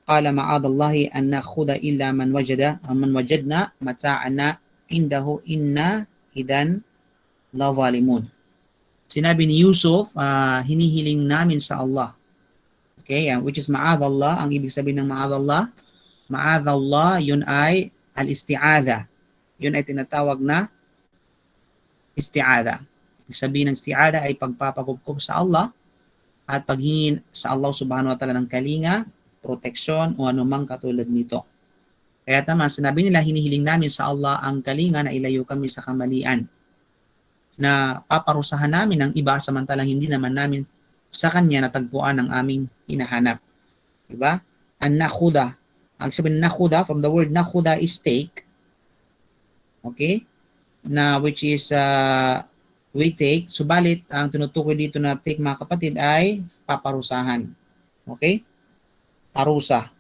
qala ma'adallahi an nakhudha illa man wajadna mata'ana indahu inna idan la zalimun. Sinabi ni Yusuf, hinihiling namin sa Allah. Okay, which is ma'adallah. Ang ibig sabihin ng ma'adallah, yun ay al-isti'adha. Yun ay tinatawag na isti'adha. Ibig sabihin ng isti'adha ay pagpapakupkup sa Allah at paghingin sa Allah subhanahu wa ta'ala ng kalinga, proteksyon o anumang katulad nito. Kaya tama, sinabi nila, hinihiling namin sa Allah ang kalinga na ilayo kami sa kamalian, na paparusahan namin ang iba samantalang hindi naman namin sa kanya natagpuan ang aming hinahanap. Diba? Ang nakhuda. Ang sabihin nakhuda, from the word nakhuda is take. Okay? Na which is we take. Subalit, ang tinutukoy dito na take mga kapatid ay paparusahan. Okay? Parusa.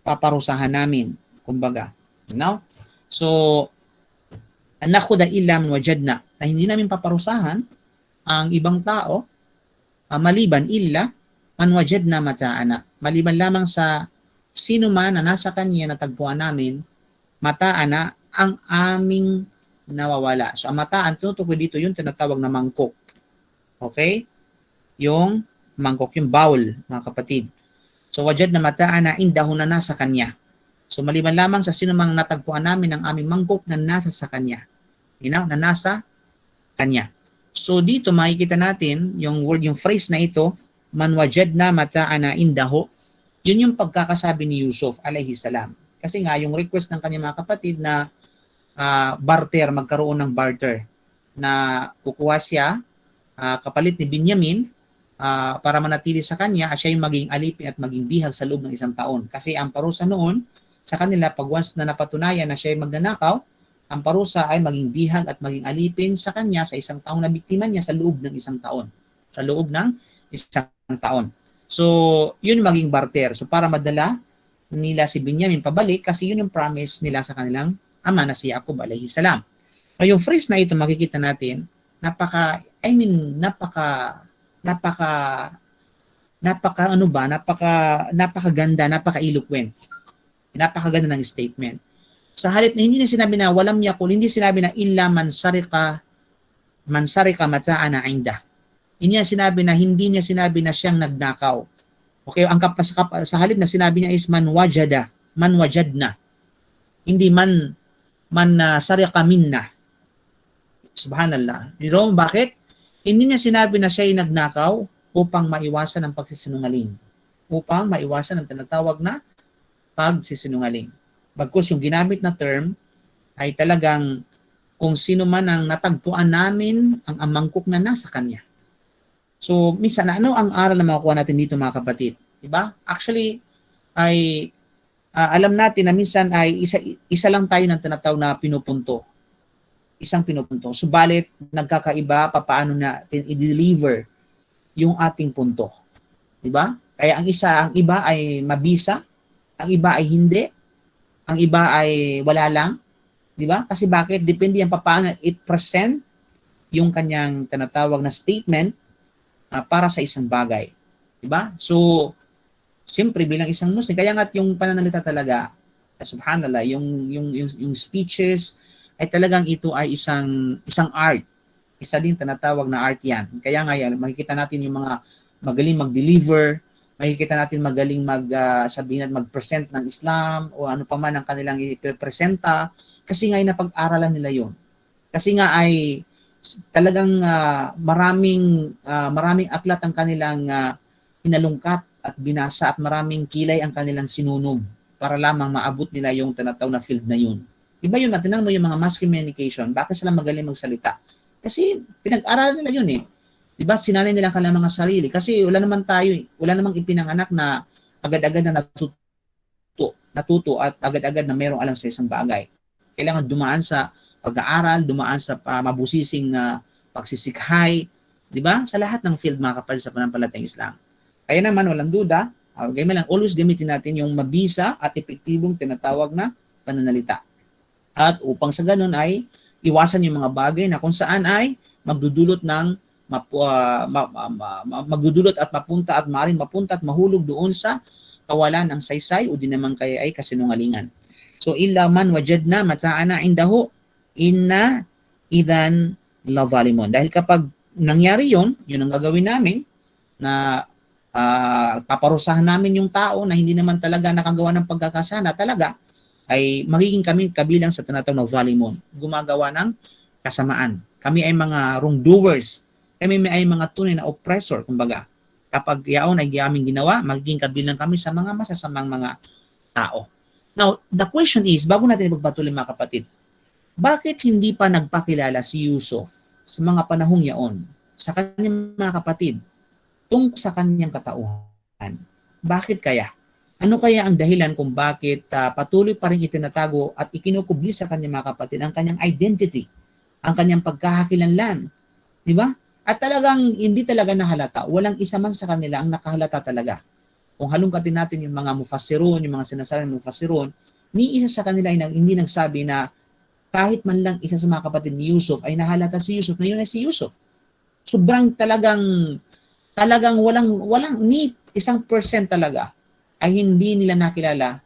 Paparusahan namin. Kumbaga. Now, so, ang nakhuda illa man wajadna, na hindi namin paparusahan ang ibang tao maliban illa man wajadna mata'ana. Maliban lamang sa sino man na nasa kanya natagpuan namin, mata'ana ang aming nawawala. So ang mataan, tinutukoy dito yung tinatawag na mangkok. Okay? Yung mangkok, yung bowl, mga kapatid. So wajadna mata'ana indahu na nasa kanya. So maliban lamang sa sino mang natagpuan namin ang aming mangkok na nasa sa kanya. You know, na nasa kanya. So dito makikita natin yung word, yung phrase na ito, man wajadna mata'ana indahu, yun yung pagkakasabi ni Yusuf alayhi salam. Kasi nga yung request ng kanyang mga kapatid na barter, magkaroon ng barter, na kukuha siya kapalit ni Binyamin para manatili sa kanya at siya yung maging alipin at maging bihag sa loob ng 1 taon. Kasi ang parusa noon sa kanila, pag once na napatunayan na siya yung magnanakaw, ang parusa ay maging bihag at maging alipin sa kanya sa 1 taon na biktima niya sa loob ng 1 taon. Sa loob ng 1 taon. So, yun maging barter. So, para madala nila si Binyamin pabalik kasi yun yung promise nila sa kanilang ama na si Jacob alayhi salam. So, yung phrase na ito makikita natin, napakaganda, napaka-eloquent. Napakaganda ng statement. Sa halip na hindi na sinabi na walam yakul, hindi sinabi na illa man sarika mata'ana inda. Hindi niya sinabi na hindi niya sinabi na siyang nagnakaw. Okay, ang sa halip na sinabi niya is man wajadna. Hindi man sarika minna. Subhanallah. You know, bakit? Hindi niya sinabi na siya ay nagnakaw upang maiwasan ang pagsisinungaling. Upang maiwasan ang tinatawag na pagsisinungaling. Bagkus yung ginamit na term ay talagang kung sino man ang natagpuan namin ang mangkok na nasa kanya. So, minsan, ano ang aral na makukuha natin dito mga kapatid? Diba? Actually, ay alam natin na minsan ay isa lang tayo ng tinatawag na pinupunto. Isang pinupunto. Subalit, nagkakaiba paano natin i-deliver yung ating punto. Diba? Kaya ang iba ay mabisa, ang iba ay hindi, ang iba ay wala lang, di ba? Kasi bakit? Depende yan paano i-present yung kanyang tinatawag na statement para sa isang bagay. Di ba? So, siyempre bilang isang Muslim, kaya nga yung pananalita talaga, subhanallah, yung speeches ay talagang ito ay isang art. Isa din tinatawag na art yan. Kaya nga yan, makikita natin yung mga magaling mag-deliver, makikita natin magaling sabihin at mag-present ng Islam o ano pa man ang kanilang i-presenta kasi nga ay napag-aralan nila yon. Kasi nga ay talagang maraming aklat ang kanilang hinalungkat at binasa at maraming kilay ang kanilang sinunog para lamang maabot nila yung tinatawag na field na yun. Iba yun, matinan mo yung mga mass communication, bakit sila magaling magsalita? Kasi pinag-aralan nila yun eh. Diba, sinanay nila ang kanilang mga sarili. Kasi wala namang ipinanganak na agad-agad na natuto at agad-agad na mayroong alam sa isang bagay. Kailangan dumaan sa pag-aaral, dumaan sa mabusising pagsisikhay, diba? Sa lahat ng field mga kapatid sa pananampalatayang Islam. Kaya naman, walang duda, always gamitin natin yung mabisa at epektibong tinatawag na pananalita. At upang sa ganun ay iwasan yung mga bagay na kung saan ay magdudulot at mapunta at mahulog doon sa kawalan ng saysay o di naman kaya ay kasinungalingan. So illa man wajadna mata'ana indahu inna idhan lavalimun. Dahil kapag nangyari yun ang gagawin namin na paparusahan namin yung tao na hindi naman talaga nakagawa ng pagkakasala talaga, ay magiging kami kabilang sa tinatawag na zalimun, gumagawa ng kasamaan. Kami ay mga wrongdoers. Kami ay mga tunay na oppressor, kumbaga. Kapag yaon ay aming ginawa, magiging kabilang kami sa mga masasamang mga tao. Now, the question is, bago natin ipagpatuloy mga kapatid, bakit hindi pa nagpakilala si Yusuf sa mga panahong yaon sa kanyang mga kapatid tungkol sa kanyang katauhan? Bakit kaya? Ano kaya ang dahilan kung bakit patuloy pa rin itinatago at ikinukubli sa kanyang mga kapatid ang kanyang identity, ang kanyang pagkakakilanlan? Di ba? At talagang hindi talaga nahalata. Walang isa man sa kanila ang nakahalata talaga. Kung halungkatin natin yung mga mufassirun, yung mga sinasabi ng mufassirun, ni isa sa kanila ay hindi nagsabi na kahit man lang isa sa mga kapatid ni Yusuf ay nahalata si Yusuf na yun ay si Yusuf. Sobrang talagang walang ni 1% talaga ay hindi nila nakilala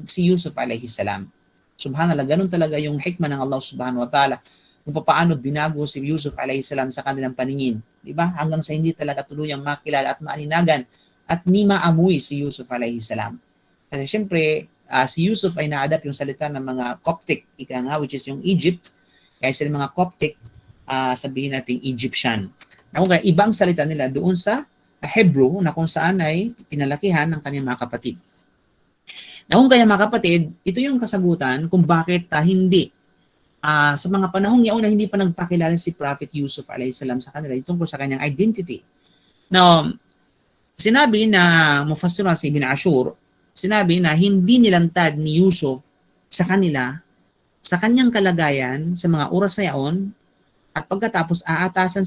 si Yusuf alayhi salam. Subhanallah, ganun talaga yung hikmah ng Allah subhanahu wa ta'ala kung paano binago si Yusuf alayhi salam sa kanilang paningin. Diba? Hanggang sa hindi talaga tuluyang makilala at maalinagan at ni maamuy si Yusuf alayhi salam. Kasi syempre, si Yusuf ay na-adapt yung salita ng mga Coptic, which is yung Egypt. Kaya sila mga Coptic, sabihin natin Egyptian. Kaya ibang salita nila doon sa Hebrew na kung saan ay pinalakihan ng kanyang mga kapatid. Kung kaya mga kapatid, ito yung kasagutan kung bakit hindi sa mga panahong yaon na hindi pa nagpakilala si Prophet Yusuf alayhi salam sa kanila tungkol sa kanyang identity. Now, sinabi na mufassir si Ibn Ashur, sinabi na hindi nilantad ni Yusuf sa kanila sa kanyang kalagayan sa mga oras na yaon at pagkatapos aatasan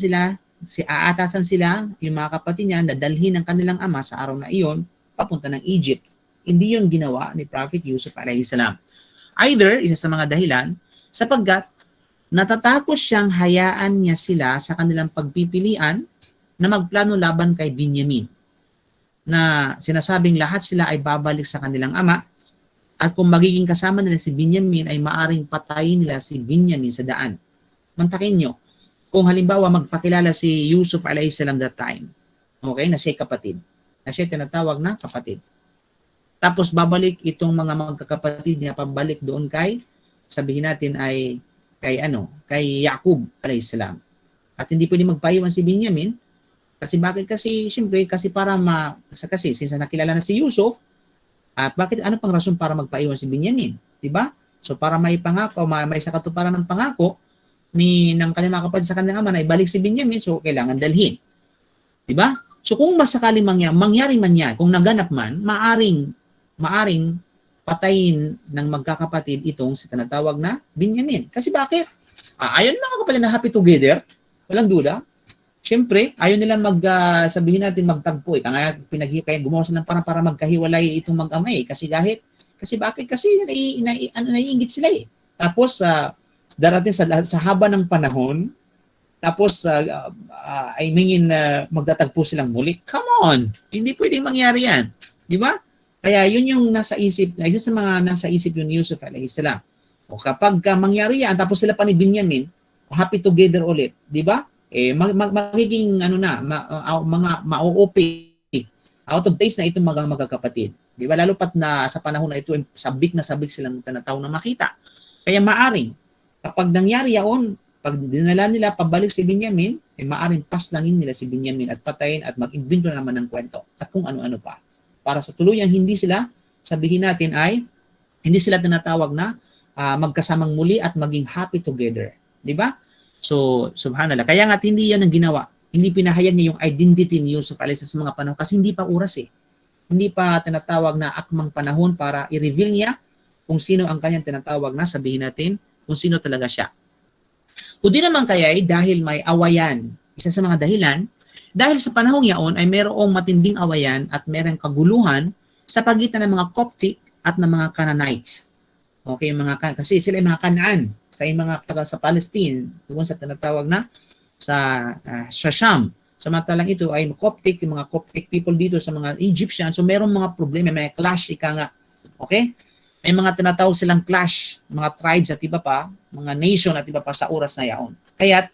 sila yung mga kapatid niya na dalhin ng kanilang ama sa araw na iyon papunta ng Egypt. Hindi yun ginawa ni Prophet Yusuf alayhi salam. Either, isa sa mga dahilan, sapagkat natatakot siyang hayaan niya sila sa kanilang pagpipilian na magplano laban kay Binyamin. Na sinasabing lahat sila ay babalik sa kanilang ama at kung magiging kasama nila si Binyamin ay maaring patayin nila si Binyamin sa daan. Mantakin nyo, kung halimbawa magpakilala si Yusuf alayhi salam that time, okay, na siya'y kapatid, na siya'y tinatawag na kapatid. Tapos babalik itong mga magkakapatid niya pabalik doon kay sabihin natin ay kay Yaqub alayhis salam. At hindi pwede magpaiwan si Binyamin kasi bakit? Kasi siyempre kasi kasi since nakilala na si Yusuf at bakit ano pang rason para magpaiwan si Binyamin, di ba? So para may pangako, may sa katuparan ng pangako ng kanyang mga kapatid sa kanyang ama na ibalik si Binyamin, so kailangan dalhin. Di ba? So kung masakali mangyari man yan, kung naganap man, maaring patayin ng magkakapatid itong si tinatawag na Binyamin. Kasi bakit? Ayaw mga kapatid na happy together. Walang duda. Siyempre, ayaw nilang sabihin natin magtagpo. Kaya kaya gumawa sila para magkahiwalay itong mag-amay. Kasi bakit? Kasi naiingit sila eh. Tapos, darating sa haba ng panahon, tapos I mean magtatagpo silang muli. Come on! Hindi pwedeng mangyari yan. Di ba? Kaya yun yung isa sa mga nasa isip yung Yusuf alayhi salam. O kapag mangyari yan, tapos sila pa ni Binyamin, happy together ulit, di ba? Magiging mga ma-OP, out of place na itong mga magkakapatid. Di ba? Lalo pat na sa panahon na ito, sabik silang tinatawag na makita. Kaya maaring, kapag nangyari yaon, pag dinala nila pabalik si Binyamin, maaring paslangin nila si Binyamin at patayin at mag-invento na naman ng kwento at kung ano-ano pa. Para sa tuluyang hindi sila, sabihin natin ay, hindi sila tinatawag na magkasamang muli at maging happy together. Di ba? So, subhanallah. Kaya nga hindi yan ang ginawa. Hindi pinahayag niya yung identity ni Yusuf alayhi sa mga panahon kasi hindi pa oras eh. Hindi pa tinatawag na akmang panahon para i-reveal niya kung sino ang kanyang tinatawag na, sabihin natin, kung sino talaga siya. Kung di naman kaya dahil may awayan, isa sa mga dahilan, dahil sa panahong yaon ay mayroong matinding awayan at mayroong kaguluhan sa pagitan ng mga Coptic at ng mga Canaanites. Okay, kasi sila ay mga Canaan sa mga taga sa Palestine, doon sa tinatawag na sa Sham. Samantalang ito ay Coptic, yung mga Coptic people dito sa mga Egyptian. So merong mga problema, may clash, ika nga. Okay? May mga tinatawag silang clash, mga tribes at iba pa, mga nation at iba pa sa oras na yaon. Kaya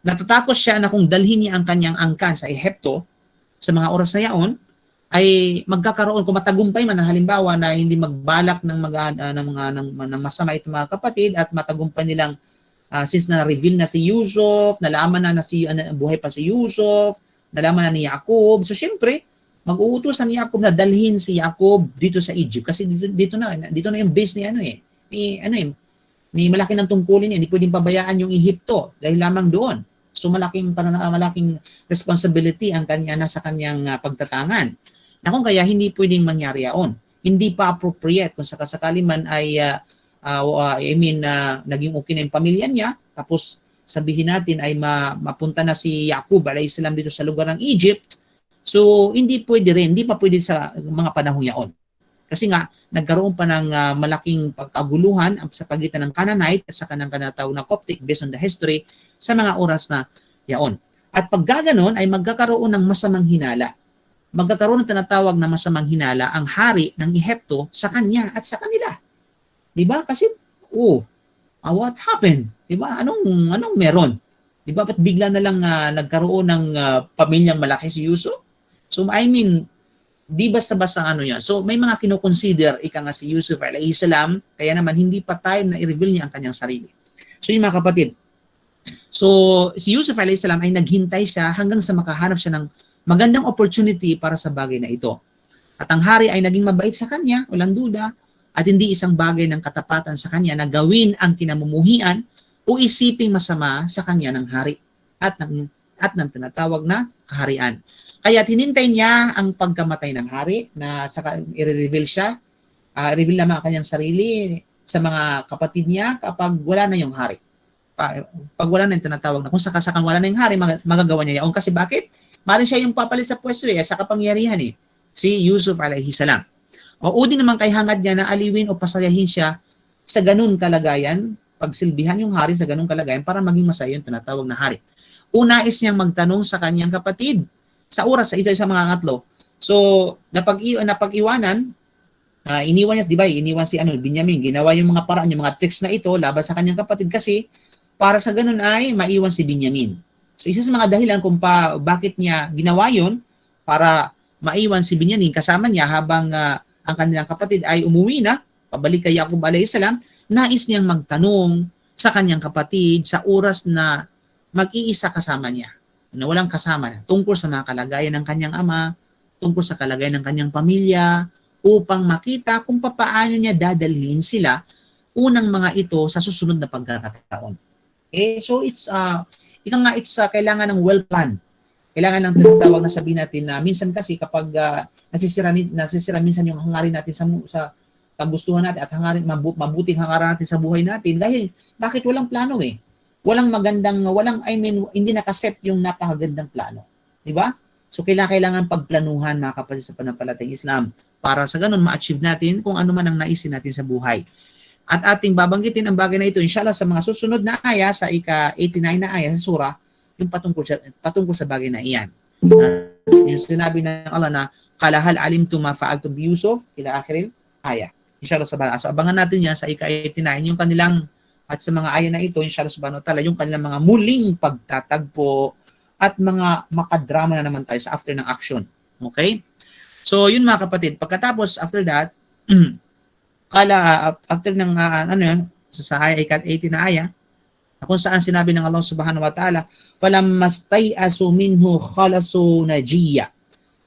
natatakot siya na kung dalhin niya ang kanyang angkan sa Ehipto sa mga oras na yaon, ay magkakaroon, kung matagumpay man, halimbawa na hindi magbalak ng masama itong mga kapatid at matagumpay nilang since na-reveal na si Yusuf, nalaman na buhay pa si Yusuf, nalaman na ni Jacob. So syempre, mag-uutusan ni Jacob na dalhin si Jacob dito sa Egypt kasi dito na yung base ni malaki ng tungkulin niya, hindi pwedeng pabayaan yung Ehipto dahil lamang doon. So malaking responsibility ang nasa kanyang pagtatangan. Na kung kaya hindi pwedeng mangyari yaon. Hindi pa appropriate kung sakasakali man ay naging okay na yung pamilya niya, tapos sabihin natin ay mapunta na si Jacob alayhis salam dito sa lugar ng Egypt. So hindi pa pwede sa mga panahong yaon. Kasi nga nagkaroon pa ng malaking pagkaguluhan sa pagitan ng Canaanite at sa kanang kanatawag na Coptic based on the history sa mga oras na yaon. At pag gaganon ay magkakaroon ng masamang hinala. Magkakaroon ng tinatawag na masamang hinala ang hari ng Ehipto sa kanya at sa kanila. 'Di ba? Kasi what happened? 'Di ba? Anong meron? 'Di ba? Ba't bigla na lang nagkaroon ng pamilyang malaki si Yusuf? So I mean, di basta-basta yan. So may mga kino-consider ika nga si Yusuf alayhis salam, kaya naman hindi pa time na i-reveal niya ang kanyang sarili. So yung mga kapatid, so si Yusuf alayhis salam ay naghintay siya hanggang sa makahanap siya ng magandang opportunity para sa bagay na ito. At ang hari ay naging mabait sa kanya, walang duda, at hindi isang bagay ng katapatan sa kanya na gawin ang kinamumuhian o isiping masama sa kanya ng hari at ng tinatawag na kaharian. Kaya tinintay niya ang pagkamatay ng hari na i-reveal siya, reveal naman ang kanyang sarili sa mga kapatid niya kapag wala na yung hari. Pag wala na yung tinatawag na, kung sakasakang wala na yung hari, magagawa niya yaon. Kasi bakit? Maaaring siya yung papalit sa pwesto sa kapangyarihan si Yusuf alayhis salam. O din naman kay hangad niya na aliwin o pasayahin siya sa ganun kalagayan, pagsilbihan yung hari sa ganun kalagayan para maging masaya yung tinatawag na hari. Unais niyang magtanong sa kanyang kapatid sa oras ito sa mga ngatlo. So, napag-iwanan, iniwan niya, di ba? Iniwan si Binyamin. Ginawa yung mga paraan, yung mga tricks na ito laban sa kanyang kapatid kasi para sa ganun ay maiwan si Binyamin. So, isa sa mga dahilan kung bakit niya ginawa yun para maiwan si Binyamin kasama niya habang ang kanilang kapatid ay umuwi na, pabalik kay Jacob alayhis salam, nais niyang magtanong sa kanyang kapatid sa oras na mag-iisa kasama niya, na walang kasama na, tungkol sa mga kalagayan ng kanyang ama, tungkol sa kalagayan ng kanyang pamilya, upang makita kung papaano niya dadalhin sila unang mga ito sa susunod na pagkakataon. So it's kailangan ng well planned. Kailangan ng tinatawag na sabihin natin na minsan kasi kapag nasisira minsan yung hangarin natin sa kagustuhan natin at mabuting hangaran natin sa buhay natin dahil bakit walang plano walang hindi nakaset yung napakagandang plano. Di ba? So, kailangan pagplanuhan mga kapatid sa pananampalatayang Islam para sa ganun ma-achieve natin kung ano man ang naisin natin sa buhay. At ating babanggitin ang bagay na ito, inshallah, sa mga susunod na aya, sa ika-89 na aya sa surah, yung patungkol sa bagay na iyan. Yung sinabi ng Allah na, "Qala hal alimtum ma fa'altum bi Yusuf?" ila akhiril aya. Inshallah so abangan natin yan sa ika-89, yung kanilang at sa mga aya na ito, inshallah subhanahu wa ta'ala, yung kanilang mga muling pagtatagpo at mga makadrama na naman tayo sa after ng action. Okay? So, yun mga kapatid. Pagkatapos, after that, after ng, sa aya, 18 na aya, kung saan sinabi ng Allah subhanahu wa ta'ala, "Falamastai'asu minhu khalasu najiya.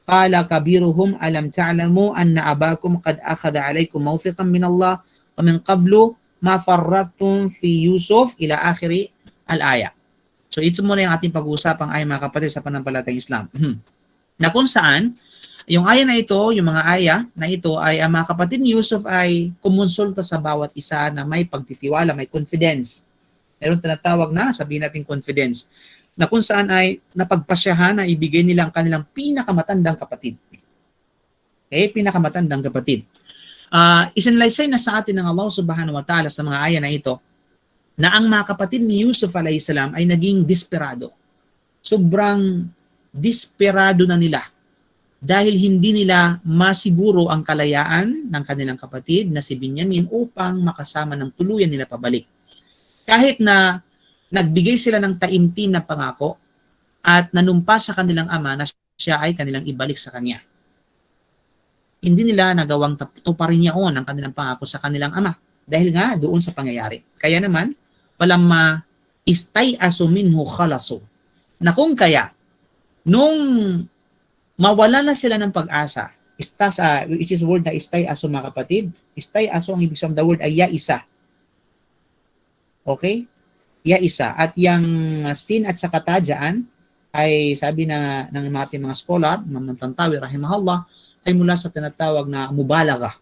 Qala kabiruhum alam ta'lamu anna abakum qad akhadha alaykum mawthiqan min Allah wa min qablu ma farrattum fi Yusuf ila akhiri al-aya." So ito muna yung ating pag-uusapang ay mga kapatid sa pananampalatayang Islam. Na kung saan, yung aya na ito, yung mga aya na ito ay mga kapatid ni Yusuf ay kumonsulta sa bawat isa na may pagtitiwala, may confidence. Meron tinatawag na, sabihin natin confidence, na kung saan ay napagpasyahan na ibigay nilang kanilang pinakamatandang kapatid. Pinakamatandang kapatid. Isinalaysay na sa atin ng Allah subhanahu wa ta'ala sa mga aya na ito na ang mga kapatid ni Yusuf alayhis salam ay naging desperado. Sobrang Desperado na nila dahil hindi nila masiguro ang kalayaan ng kanilang kapatid na si Binyamin upang makasama ng tuluyan nila pabalik. Kahit na nagbigay sila ng taimtim na pangako at nanumpa sa kanilang ama na siya ay kanilang ibalik sa kanya. Hindi nila nagawang tuparin yaon ang kanilang pangako sa kanilang ama dahil nga doon sa pangyayari. Kaya naman, palamma istay asuminhu khalaso. Na kung kaya, nung mawala na sila ng pag-asa, which is word na istay aso mga kapatid, istay aso ang ibig sabihin, the word ay yaisa. Okay? Yaisa. At yung sin at sakata dyan, ay sabi na ng ating mga scholar, Imam Tantawi, rahimahullah, ay mula sa tinatawag na mubalaga.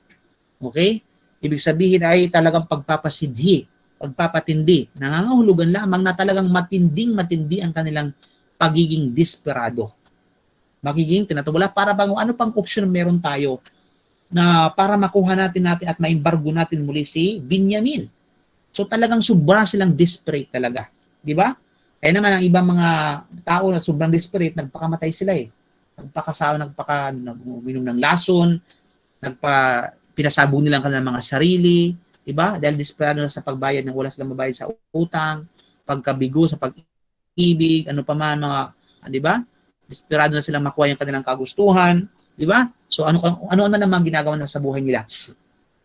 Okay? Ibig sabihin ay talagang pagpapasidhi, pagpapatindi. Nangangahulugan lamang na talagang matinding-matindi ang kanilang pagiging desperado. Magiging tinatawala para bang ano pang option meron tayo na para makuha natin at maimbargo natin muli si Binyamin. So talagang sobra silang desperate talaga. Di ba? Kaya naman ang ibang mga tao na sobrang desperate, nagpakamatay sila eh. Uminom ng lason, pinasabog nilang kanilang mga sarili, di ba? Dahil desperado na sa pagbayad ng wala silang mabayad sa utang, pagkabigo sa pag-ibig, ano pa man mga, di ba? Desperado na silang makuha yung kanilang kagustuhan, di ba? So ano na naman ginagawa na sa buhay nila.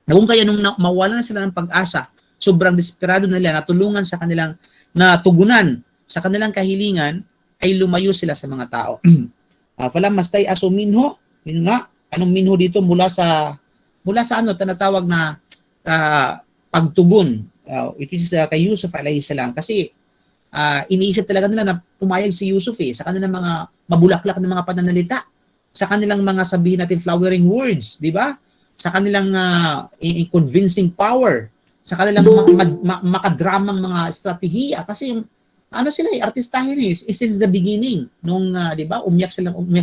Na kung kaya nung mawala na sila ng pag-asa, sobrang desperado na nila, natulungan sa kanilang, natugunan sa kanilang kahilingan, ay lumayo sila sa mga tao. Falam mastay aso minho, yun nga, anong minho dito mula sa ano, tinatawag na pagtugon. It is kay Yusuf alayhi salam. Kasi iniisip talaga nila na pumayag si Yusuf sa kanilang mga mabulaklak na mga pananalita, sa kanilang mga sabihin natin flowering words, di ba? Sa kanilang convincing power, sa kanilang makadramang mga estratehiya. Kasi ano sila artistahin since the beginning. Nung, di ba, umiyak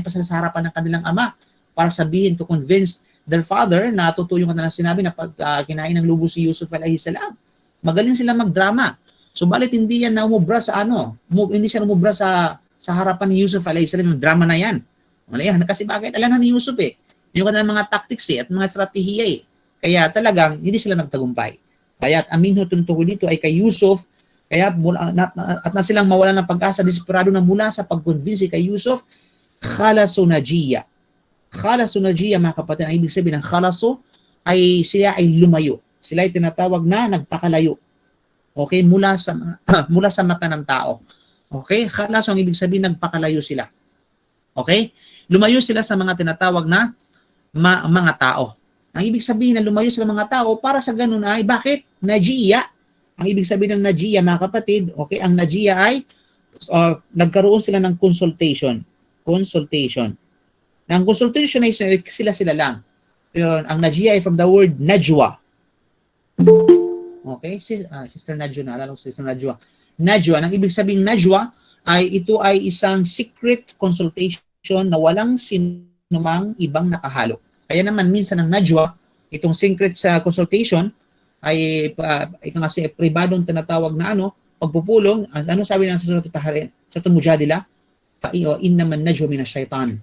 pa sila sa harapan ng kanilang ama para sabihin, to convince their father na totoo yung kanilang sinabi na pag kinain ng lubo si Yusuf alayhi salam. Magaling sila magdrama. So balit hindi yan na umubra sa hindi siya umubra sa harapan ni Yusuf alayhi salam, yung drama na yan. Kasi bakit? Alam na ni Yusuf yung kanilang mga tactics at mga estratehiya Kaya talagang hindi sila nagtagumpay. Kaya at amin ho tuntuko dito ay kay Yusuf, kaya at na silang mawala ng pag-asa, desperado na mula sa pag-convince kay Yusuf, khalaso najiya. Khalaso najiya mga kapatid, ang ibig sabihin ng khalaso ay siya ay lumayo. Sila ay tinatawag na nagpakalayo. Okay, mula sa mata ng tao. Okay, khalaso ang ibig sabihin nagpakalayo sila. Okay? Lumayo sila sa mga tinatawag na mga tao. Ang ibig sabihin na lumayo sila mga tao para sa ganun ay bakit? Najiya. Ang ibig sabihin ng najiya mga kapatid, okay, ang najiya ay nagkaroon sila ng consultation. Ang consultation ay sila lang. Yun, ang najiya ay from the word najwa. Okay, Sister Najwa, naalala ko Sister Najwa. Najwa, ang ibig sabihin najwa ay ito ay isang secret consultation na walang sinumang ibang nakahalo. Kaya naman minsan ang najwa, itong secret sa consultation ay ito kasi pribadong tinatawag na pagpupulong. Ano sabi ng sa Mujadila? Innaman najwa minash shaitan.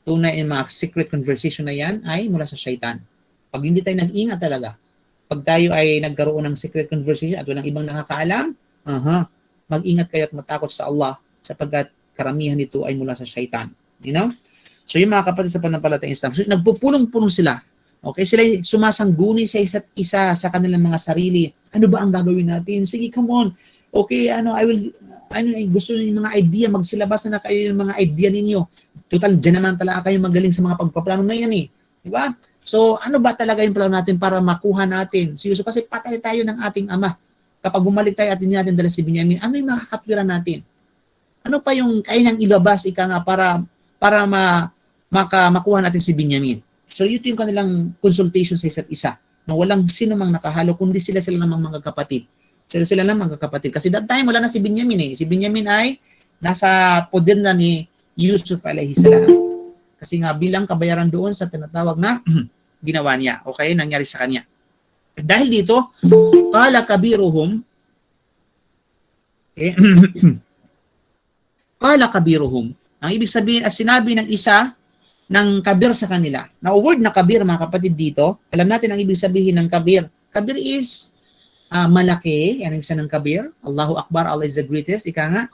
Tunay yung mga secret conversation na yan ay mula sa shaitan. Pag hindi tayo nag-ingat talaga, pag tayo ay nagkaroon ng secret conversation at walang ibang nakakaalam, mag-ingat kayo at matakot sa Allah sapagkat karamihan nito ay mula sa shaitan. You know? So yung mga kapatid sa pananampalatayang Islam, so, nagpupulong-pulong sila. Okay, sila sumasangguni sa isa't isa sa kanilang mga sarili. Ano ba ang gagawin natin? Sige, come on. Okay, gusto niyo yung mga idea, magsilabas na kayo yung mga idea ninyo. Total, dyan naman talaga kayo magaling sa mga pagpaplano na yan Di ba? So, ano ba talaga yung plano natin para makuha natin? Seryoso kasi patay tayo ng ating ama. Kapag bumalik tayo at hindi natin dala si Binyamin, ano yung makakatwiran natin? Ano pa yung kaya niyang ilabas para makuha natin si Binyamin? So, ito yung kanilang consultation sa isa't isa na walang sino mang nakahalo, kundi sila namang mga kapatid. Sila namang mga kapatid. Kasi that time, wala na si Binyamin Si Binyamin ay nasa poder na ni Yusuf alayhi salam. Kasi nga bilang kabayaran doon sa tinatawag na ginawa niya. Okay, nangyari sa kanya. Dahil dito, qala kabiruhum, qala kabiruhum, Ang ibig sabihin at sinabi ng isa ng kabir sa kanila. Now, word na kabir, mga kapatid dito, alam natin ang ibig sabihin ng kabir. Kabir is malaki, yan ang isa ng kabir. Allahu Akbar, Allah is the greatest, ika nga.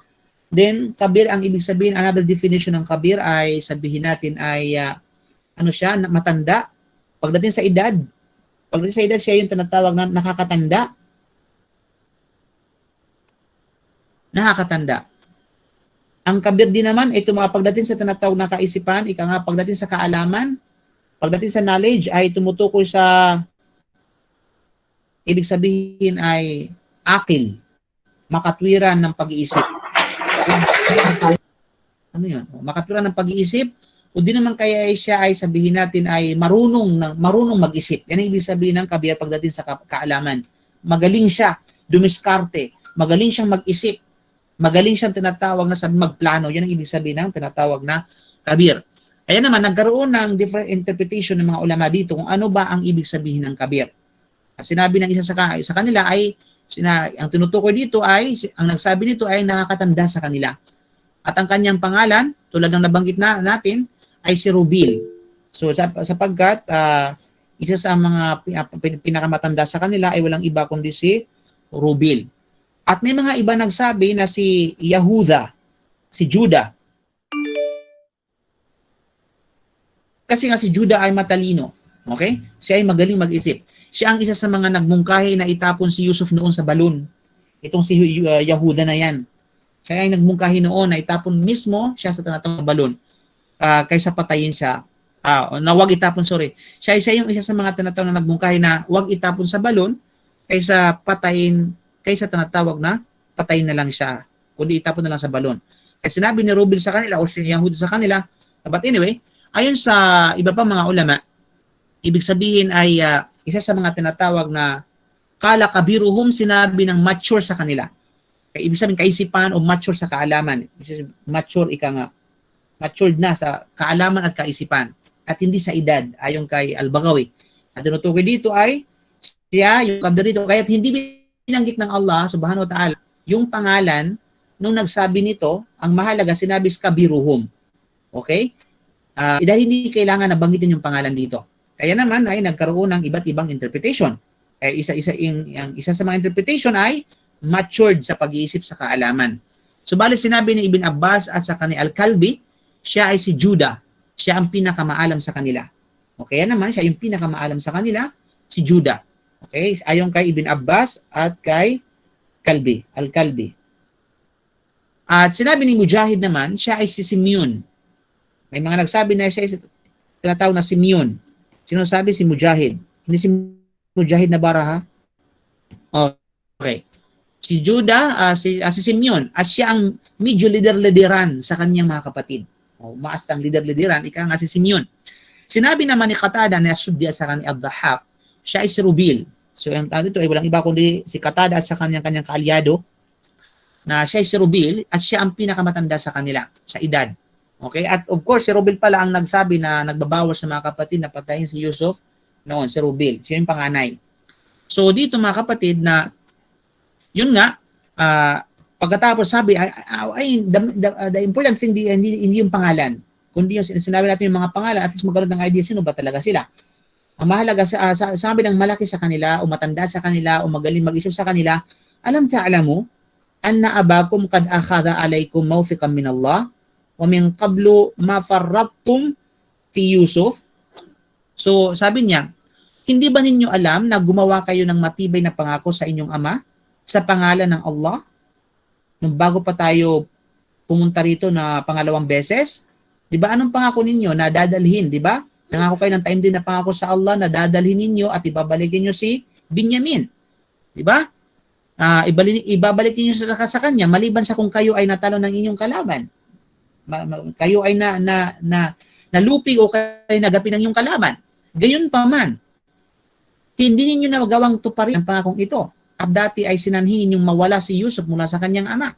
Then, kabir, ang ibig sabihin, another definition ng kabir ay sabihin natin ay, ano siya, matanda. Pagdating sa edad, siya yung tinatawag na nakakatanda. Nakakatanda. Ang kabir din naman, ito mga pagdating sa tinatawag na kaisipan, ika nga, pagdating sa kaalaman, pagdating sa knowledge, ay tumutukoy sa, ibig sabihin ay akil, makatwiran ng pag-iisip. Ano yun? Makatwiran ng pag-iisip, o di naman kaya siya ay sabihin natin ay marunong mag-isip. Yan ang ibig sabihin ng kabir pagdating sa kaalaman. Magaling siya, dumiskarte, magaling siyang mag-isip, magaling siyang tinatawag na sabi magplano. Yan ang ibig sabihin ng tinatawag na kabir. Kaya naman, nagkaroon ng different interpretation ng mga ulama dito kung ano ba ang ibig sabihin ng kabir. Sinabi ng isa sa kanila ay, ang tinutukoy dito ay, ang nagsabi nito ay nakakatanda sa kanila. At ang kanyang pangalan, tulad ng nabanggit natin, ay si Rubil. So sapagkat isa sa mga pinakamatanda sa kanila ay walang iba kundi si Rubil. At may mga iba nagsabi na si Yahuda, si Juda. Kasi nga si Juda ay matalino. Okay? Siya ay magaling mag-isip. Siya ang isa sa mga nagmungkahi na itapon si Yusuf noon sa balon. Itong si Yahuda na yan. Siya ay nagmungkahi noon na itapon mismo siya sa tinatawag na balon. Kaysa patayin siya. Na wag itapon, sorry. Siya yung isa sa mga tinatawag na nagmungkahi na wag itapon sa balon kaysa tinatawag na patayin na lang siya. Kundi itapon na lang sa balon. Kaya sinabi ni Rubil sa kanila o si Yahuda sa kanila, but anyway, ayon sa iba pa mga ulama, ibig sabihin ay isa sa mga tinatawag na kala kabiruhum, sinabi ng mature sa kanila. Kaya ibig sabihin kaisipan o mature sa kaalaman. Mature, ika nga. Matured na sa kaalaman at kaisipan. At hindi sa edad, ayon kay Al-Baghawi. At tinutukoy dito ay siya, yung kabir dito, kaya't hindi binanggit ng Allah subhanahu wa ta'ala yung pangalan nung nagsabi nito, ang mahalaga sinabi is kabiruhum. Okay? Dahil hindi kailangan na banggitin yung pangalan dito. Kaya naman ay nagkaroon ng iba't ibang interpretation. Isa sa mga interpretation ay matured sa pag-iisip sa kaalaman. Subalit sinabi ni Ibn Abbas at sa kanil Al-Kalbi, siya ay si Juda. Siya ang pinakamaalam sa kanila. Okay, naman siya yung pinakamaalam sa kanila, si Juda. Okay, ayon kay Ibn Abbas at kay Al-Kalbi. At sinabi ni Mujahid naman, siya ay si Simeon. May mga nagsabi na siya ay tinatawag na Simeon. Sino sabi? Si Mujahid. Hindi si Mujahid na Baraha. Okay. Si Juda, si Simeon, at siya ang medyo lider-lideran sa kanyang mga kapatid. Maastang lider-lideran, ika nga si Simeon. Sinabi naman ni Qatada na sudya sa kanyang Abdahak, siya ay si Rubil. So yung dito ay walang iba kundi si Qatada at sa kanyang kaalyado, na siya ay si Rubil at siya ang pinakamatanda sa kanila, sa edad. Okay? At of course, si Rubil pala ang nagsabi na nagbabawal sa mga kapatid na patayin si Yusuf noon, si Rubil. Siya yung panganay. So dito mga kapatid na yun nga, pagkatapos sabi, the important thing, hindi yung pangalan. Kundi yung sinabi natin yung mga pangalan, at least magkaroon ng idea sino ba talaga sila. Ang mahalaga, sabi ng malaki sa kanila, o matanda sa kanila, o magaling mag-isip sa kanila, alam ta'alamu, anna abakum kad akhadha alaykum mawfiqan min Allah, wa min qablu ma farrattum fi Yusuf. So sabi niya, hindi ba ninyo alam na gumawa kayo ng matibay na pangako sa inyong ama sa pangalan ng Allah? Nung bago pa tayo pumunta rito na pangalawang beses, di ba anong pangako ninyo na dadalhin, di ba? Nangako kayo ng time din na pangako sa Allah na dadalhin ninyo at ibabalikin nyo si Binyamin. Di ba? Ibabalikin nyo sa kanya maliban sa kung kayo ay natalo ng inyong kalaban. Kayo ay nalupig o kayo nagapi ng inyong kalaban. Gayon pa man, hindi ninyo na magawang tuparin ang pangakong ito. At dati ay sinanhin ninyong mawala si Yusuf mula sa kanyang ama.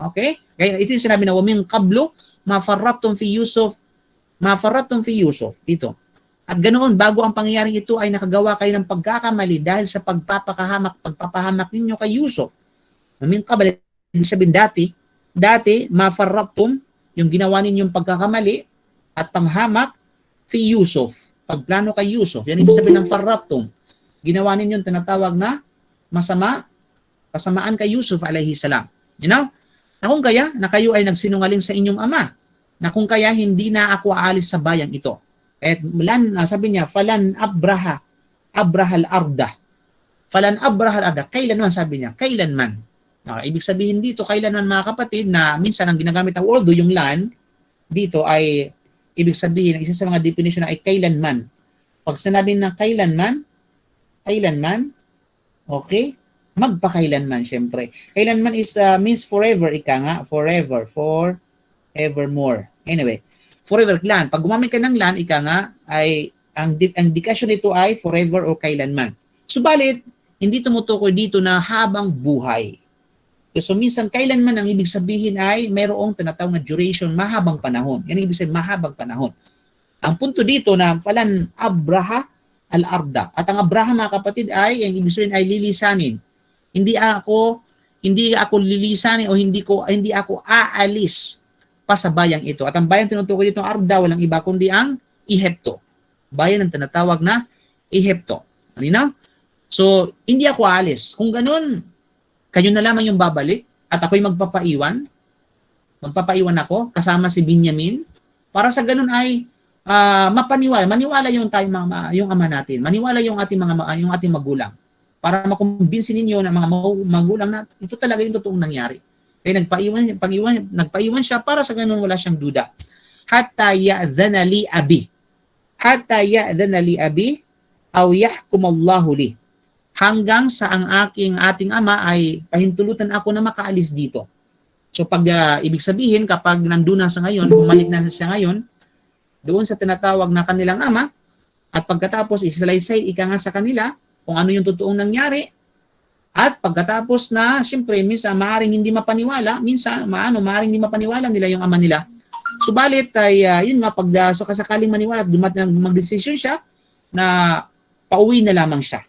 Okay? Kaya ito yung sinabi na wa min qablu ma farrattum fi Yusuf. Dito. At ganoon, bago ang pangyayaring ito ay nakagawa kayo ng pagkakamali dahil sa pagpapahamak ninyo kay Yusuf. Wa min qablu, ibig sabihin dati ma farrattum yung ginawa ninyong pagkakamali at panghamak fi Yusuf. Pagplano kay Yusuf, yan ibig sabihin ng farratum. Ginawa ninyong tinatawag na masama, kasamaan kay Yusuf alayhi salam. You know? Na kung kaya, na kayo ay nagsinungaling sa inyong ama, na kung kaya hindi na ako aalis sa bayang ito. At sabi niya, falan abrahal arda. Falan abrahal arda. Kailanman, sabi niya, kailanman. Ibig sabihin dito, kailanman mga kapatid, na minsan ang ginagamit ng although yung lan, dito ay, ibig sabihin, isa sa mga definition ay kailanman. Pag sinabi na kailanman, okay, magpakailanman, syempre. Kailanman is means forever, ika nga, forever, forevermore. Anyway, forever lan. Pag gumamit ka ng lan, ika nga, ay ang indikasyon nito ay forever o kailanman. Subalit, hindi tumutukoy dito na habang buhay. So minsan, kailanman ang ibig sabihin ay mayroong tinatawag na duration, mahabang panahon. Yan ang ibig sabihin, mahabang panahon. Ang punto dito na falan abraha al-arda. At ang abraha, mga kapatid, ay, ang ibig sabihin ay lilisanin. Hindi ako lilisanin o hindi ako aalis pa sa bayang ito. At ang bayang tinutukoy dito ng arda, walang iba kundi ang Ehipto. Bayan ng tinatawag na Ehipto. Alina? So, hindi ako aalis. Kung ganun, kayo na lamang yung babalik at ako'y magpapaiwan ako kasama si Binyamin para sa ganun ay maniwala yung yung ama natin, maniwala yung ating magulang para makumbinsin ninyo ng mga magulang na ito talaga yung totoong nangyari. Kaya nagpaiwan siya para sa ganun wala siyang duda. Hatta ya'dhana li abi aw yahkum Allahu li. Hanggang sa ating ama ay pahintulutan ako na makaalis dito. So ibig sabihin, kapag nandun na sa ngayon, bumalik na siya ngayon, doon sa tinatawag na kanilang ama, at pagkatapos isalaysay ika nga sa kanila kung ano yung totoong nangyari, at pagkatapos na, siyempre, minsan maaaring hindi mapaniwala, maaaring hindi mapaniwala nila yung ama nila. Subalit ay, yun nga, so kasakaling maniwala at magdesisyon siya na pauwi na lamang siya.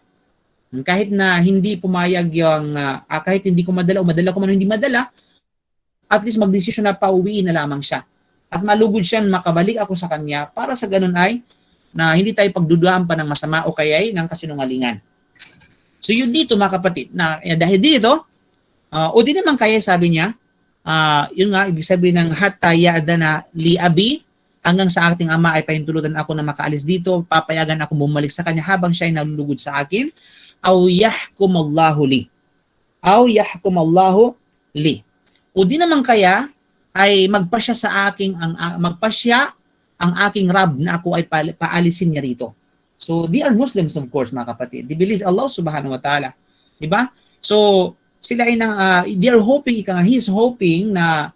Kahit na hindi pumayag yung, kahit hindi ko madala o madala ko man hindi madala, at least magdesisyon na pauwiin na lamang siya. At malugod siya makabalik ako sa kanya para sa ganun ay na hindi tayo pagduduhan pa ng masama o kaya ay ng kasinungalingan. So yun dito mga kapatid, na dahil dito, o di naman kaya sabi niya, yun nga, ibig sabihin ng hatta ya'dhana li abi, hanggang sa ating ama ay pahintulutan ako na makaalis dito, papayagan ako bumalik sa kanya habang siya ay nalulugod sa akin, aw yahkum Allahu li. O di naman kaya ay magpasya ang aking Rab na ako ay paalisin niya rito. So they are Muslims of course mga kapatid. They believe Allah subhanahu wa ta'ala. Diba? So sila ay he's hoping na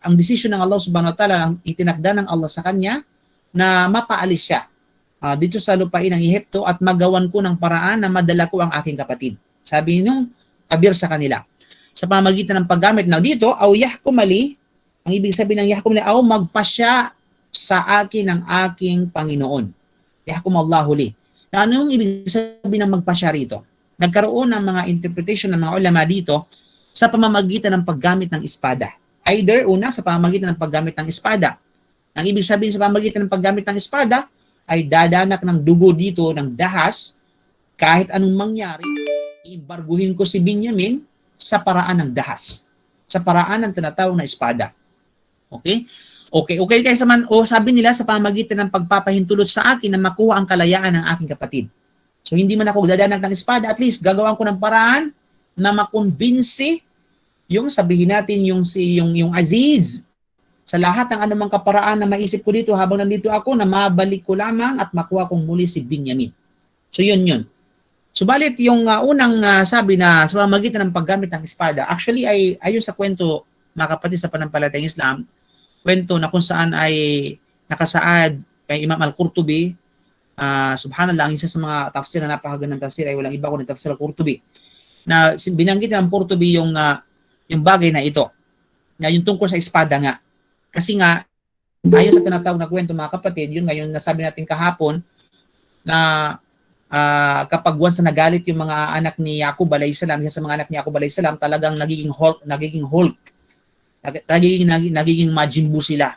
ang decision ng Allah subhanahu wa ta'ala, ang itinakda ng Allah sa kanya na mapaalis siya dito sa lupain ng Ehipto at magawan ko ng paraan na madala ko ang aking kapatid. Sabi nung kabir sa kanila. Sa pamagitan ng paggamit na dito, aw yahkum ali, ang ibig sabihin ng yahkum ali, aw magpasya sa akin ng aking Panginoon. Yahkum Allahu li. Na ano yung ibig sabihin ng magpasya rito? Nagkaroon ng mga interpretation ng mga ulama dito sa pamamagitan ng paggamit ng espada. Either, una, sa pamamagitan ng paggamit ng espada. Ang ibig sabihin sa pamamagitan ng paggamit ng espada, ay dadanak ng dugo dito ng dahas, kahit anong mangyari, ibarguhin ko si Binyamin sa paraan ng dahas. Sa paraan ng tinatawag na espada. Okay? Okay guys, sabi nila sa pamamagitan ng pagpapahintulot sa akin na makuha ang kalayaan ng aking kapatid. So hindi man ako dadanak ng espada, at least gagawan ko ng paraan na makumbinsi yung sabihin natin yung Aziz sa lahat ng anumang kaparaan na maisip ko dito habang nandito ako na mabalik ko lamang at makuha kong muli si Binyamin. So yun. Subalit yung unang sabi na sa pamamagitan ng paggamit ng espada, actually ay ayon sa kwento mga kapatid sa panampalatayang Islam, kwento na kung saan ay nakasaad kay Imam Al-Qurtubi, subhanallah, ang isa sa mga tafsir na napakagandang tafsir ay walang iba kundi tafsir Al-Qurtubi, na binanggit ng Qurtubi yung bagay na ito, na yung tungkol sa espada nga. Kasi nga, ayon sa tinatawag na kwento mga kapatid, yun ngayon nasabi natin kahapon, na kapag once na nagalit yung mga anak ni Yaqub alayhis salam, isa sa mga anak ni Yaqub alayhis salam, talagang nagiging Hulk. Nagiging Majin Buu sila.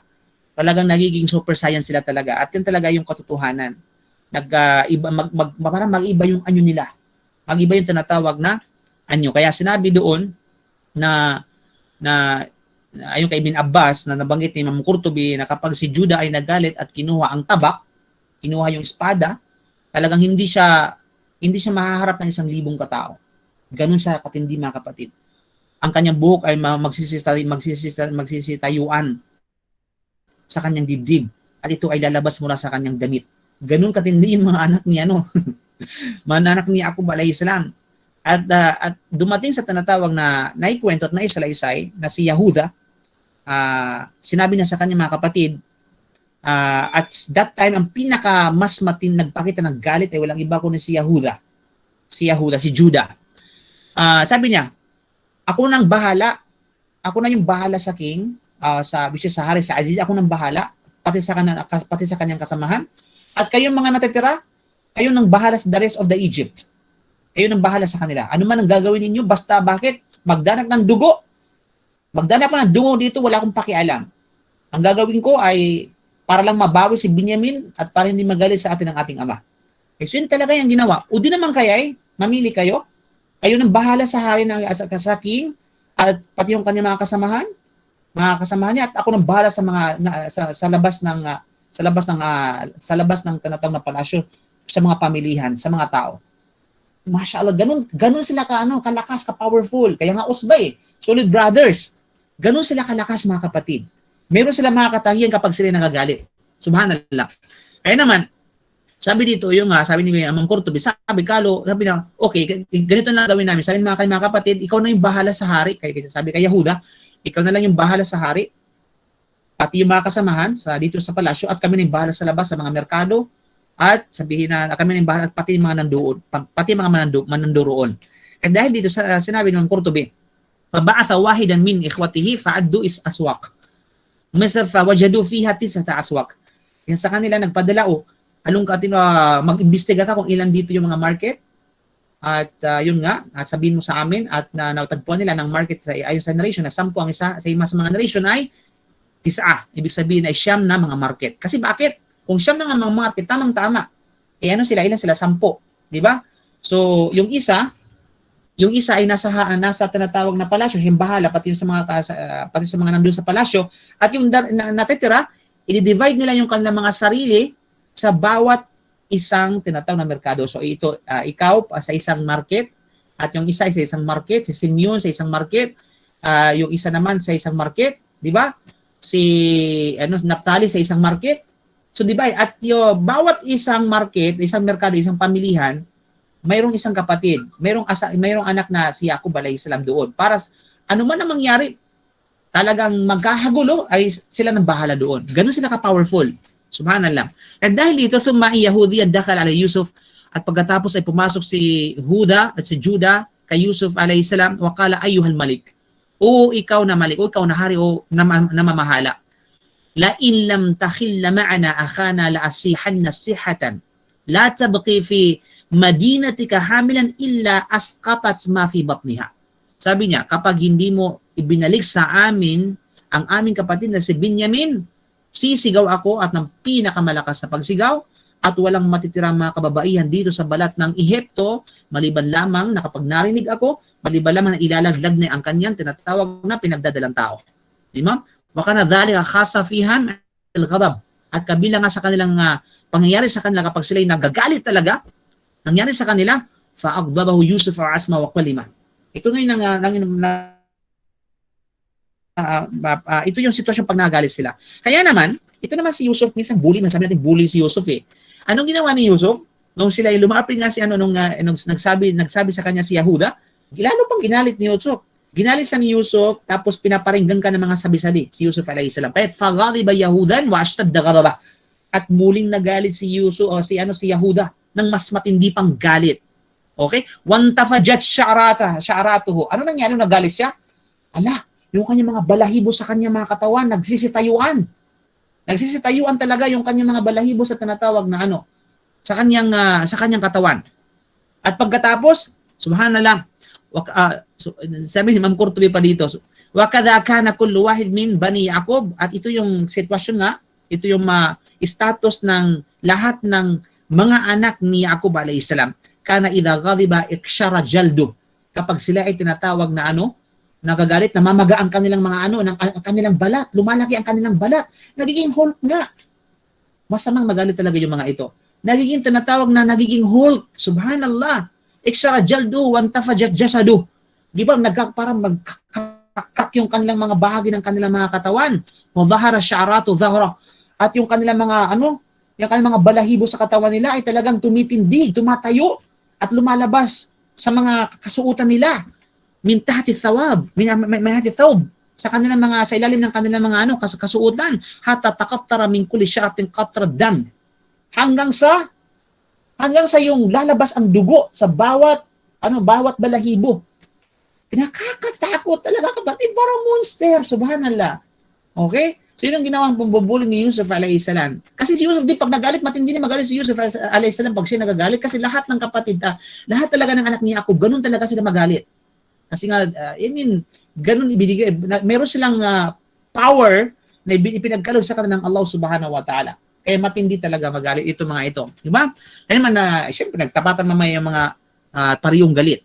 Talagang nagiging super science sila talaga. At yun talaga yung katotohanan. Parang mag-iba yung anyo nila. Mag-iba yung tinatawag na anyo. Kaya sinabi doon na ayon kay Ibn Abbas na nabanggit ni Imam Qurtubi na kapag si Judah ay nagalit at kinuha ang tabak, kinuha yung espada, talagang hindi siya mahaharap ng 1,000 katao. Ganun siya katindi, mga kapatid. Ang kanyang buhok ay magsisitayuan sa kanyang dibdib at ito ay lalabas mula sa kanyang damit. Ganun katindi yung mga anak ni mga anak ni Yaqub alayhi salam. At dumating sa tinatawag na naikwento at naisalaysay na si Yahuda, sinabi niya sa kanya, mga kapatid, at that time, ang pinaka mas nagpakita ng galit ay walang iba kundi si Yahuda. Si Judah. Sabi niya, ako nang bahala. Ako na yung bahala sa king, sa hari, sa Aziz. Ako nang bahala, pati sa kanyang kasamahan. At kayong mga natitira, kayo nang bahala sa the rest of the Egypt. Kayo nang bahala sa kanila. Ano man ang gagawin ninyo, basta bakit? Magdanak ng dugo. Magdanak ng dugo dito, wala akong pakialam. Ang gagawin ko ay para lang mabawi si Benjamin at para hindi magalit sa atin ang ating ama. So yun talaga yung ginawa. O di naman kaya mamili kayo. Kayo nang bahala sa hari ng sa king at pati yung kanyang mga kasamahan niya, at ako nang bahala sa mga sa labas ng tinatawag na palasyo, sa mga pamilihan, sa mga tao. Mashallah, ganun sila kalakas, ka-powerful. Kaya nga usbay, solid brothers. Ganun sila kalakas, mga kapatid. Meron sila mga katahiyan kapag sila nagagalit. Subhanallah. Kaya naman, sabi dito, sabi ni Imam Qurtubi, sabi na, okay, ganito na gawin namin. Sabi mga kapatid, ikaw na yung bahala sa hari. Kaya sabi kay Yahuda, ikaw na lang yung bahala sa hari. Pati yung mga kasamahan dito sa palasyo, at kami na yung bahala sa labas, sa mga merkado, at sabihin na kami na yung bahala, at pati yung mga mananduroon. At dahil dito sinabi ng Qurtubi, فَبَعَثَ وَاحِدًا مِنْ إِخْوَتِهِ فَعَدُّوا أَسْوَاقَ مِصْرَ فَوَجَدُوا فِيهَا 9 أسواق. Yan sa kanila nagpadala, mag-imbestiga ka kung ilan dito yung mga market. At yun nga, sabihin mo sa amin, at natagpuan nila ng market ayon sa narration na 10 ang isa, sa mga narration ay 9. Ibig sabihin ay 9 na mga market. Kasi bakit? Kung 9 na mga market, tamang-tama. Ilan sila? 10. Di ba? So, yung isa ay nasa tinatawag na palasyo, yung bahala pati sa mga nandoon sa palasyo, at yung natitira, i-divide nila yung kanilang mga sarili sa bawat isang tinatawag na merkado. So ito, ikaw sa isang market, at yung isa sa isang market, si Simeon sa isang market, yung isa naman sa isang market, di ba? Si Naphtali sa isang market. So di ba? At bawat isang market, isang merkado, isang pamilihan, mayroong isang kapatid, mayroong anak na si Yaqub alayhi salam doon. Para ano man ang mangyari, talagang magkahagulo, ay sila nang bahala doon. Ganun sila ka-powerful. Subhanallah. At dahil dito, sumai Yahudi at dakal alayhi Yusuf, at pagkatapos ay pumasok si Huda at si Judah kay Yusuf alayhi salam, wakala ayyuhal malik. O ikaw na malik, o ikaw na hari, o namamahala. La in lam takhilla ma'ana akhana la asihanna sihatan. La tabqi fi madinatika hamilan illa asqatat ma fi batniha. Sabi niya, kapag hindi mo ibinalik sa amin ang aming kapatid na si Benjamin, sisigaw ako at ng pinakamalakas na pagsigaw, at walang matitirang mga kababaihan dito sa balat ng Ehipto, maliban lamang na kapag narinig ako, maliban lamang na ilalaglag na ang kanyang tinatawag na pinagdadalang tao. Di ba? Wa kana dhalika khassa fihim al-ghadab. At kabilang nga sa kanilang pangyayari sa kanila kapag sila'y nagagalit talaga, nangyari sa kanila, fa'agdabahu Yusuf wa asma wa qalima. Ito ngayon ito yung sitwasyon pag nagagalit sila. Kaya naman, ito naman si Yusuf, minsan bully, sabi natin bully si Yusuf eh. Anong ginawa ni Yusuf? Nung sila lumapit nga si nung nagsabi sa kanya si Yahuda, lalo pang ginalit ni Yusuf. Ginalit sa ni Yusuf, tapos pinaparinggan ka ng mga sabi-sabi si Yusuf alayhi salam. Kaya faghadiba Yahudan wa ashtadda ghadaba. At muling nagalit si Yusuf o si Yahuda ng mas matindi pang galit. Okay? Wantafajat sya'ratuhu. Ano nangyari nung nagalit siya? Yung kanyang mga balahibo sa kanyang mga katawan, nagsisitayuan. Nagsisitayuan talaga yung kanyang mga balahibo sa tinatawag na sa kanyang katawan. At pagkatapos, subhanallah, sabi ni Imam Qurtubi pa dito, Wa kadha kana kullu wahid min bani Yaqub, at ito yung sitwasyon nga, ito yung status ng lahat ng mga anak ni Yaqub alayhi salam. Kana idha ghadiba ikshara jaldu. Kapag sila ay tinatawag na nagagalit, namamaga ang kanilang mga ang kanilang balat, lumalaki ang kanilang balat, nagiging Hulk nga. Masamang magalit talaga yung mga ito. Nagiging tinatawag na nagiging Hulk. Subhanallah. Ikshara jaldu wantafajat jasadu. Di ba parang magkakak yung kanilang mga bahagi ng kanilang mga katawan. Wa dhahara sya'ratu dhahra. At yung kanilang mga yung kanilang mga balahibo sa katawan nila ay talagang tumitindig, tumatayo at lumalabas sa mga kasuotan nila. Min tahti thawab, min tahti thawb, sa kanilang mga sa ilalim ng kanilang mga kasuotan, hatta taqattara min kulli sya'ratin qatrad dam. Hanggang sa yung lalabas ang dugo sa bawat balahibo. Pinakakatakot talaga, kapatid, parang monster, subhanallah. Okay? So yun ang ginawang pambubuli ni Yusuf alayhi salam. Kasi si Yusuf, pag nagalit, matindi na magalit si Yusuf alayhi salam pag siya nagagalit, kasi lahat ng kapatid, lahat talaga ng anak ni Yaqub, ganun talaga sila magalit. Kasi nga, ganun ibinigay, meron silang power na ipinagkaloob sa kanila ng Allah subhanahu wa ta'ala. Kaya matindi talaga magalit ito mga ito. Diba? Kaya naman siyempre, nagtapatan mamaya yung mga pariyong galit.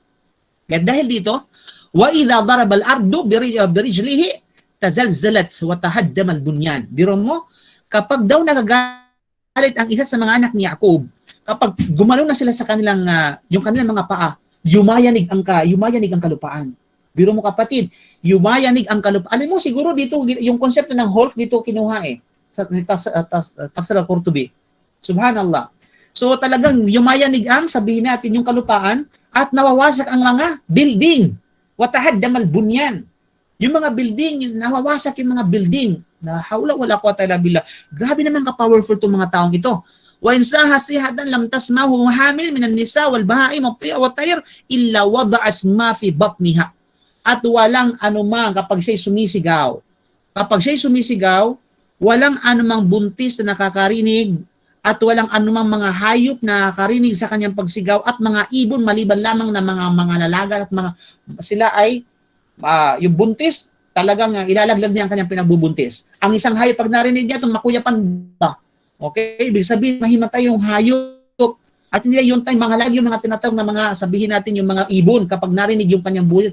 Kaya dahil dito, wa idha daraba al-ardu birijlihi tazalzalat wa tahaddama al-bunyan. Biro mo, kapag daw nagagalit ang isa sa mga anak ni Yaqub, kapag gumalaw na sila sa kanilang yung kanilang mga paa, yumayanig ang kalupaan. Biro mo kapatid, yumayanig ang kalupaan. Alam mo siguro dito yung konsepto ng Hulk dito kinuha sa Tafsir al-Qurtubi. Subhanallah. So talagang yumayanig ang, sabihin natin, yung kalupaan at nawawasak ang mga building. Watahaddamal bunyan. Yung mga building, nawawasak yung mga building. La hawla wala quwwata illa billah. Grabe naman ka-powerful tong mga taong ito. Wa in sahasihatan lam tasmahu hamil minan nisa wal bahaim wa tayr illa wada'a asma fi batniha. At walang anumang kapag siya'y sumisigaw. Kapag siya'y sumisigaw, walang anumang buntis na nakakarinig at walang anumang mga hayop na nakakarinig sa kanyang pagsigaw at mga ibon maliban lamang na mga lalaga at sila ay yung buntis talagang ilalaglag niya ang kanyang pinagbubuntis. Ang isang hayop pag narinig niya itong makuyapan ba? Okay, ibig sabihin mahimatay yung hayop at hindi yung time mga lagi yung mga tinatawag na mga sabihin natin yung mga ibon kapag narinig yung kanyang busis.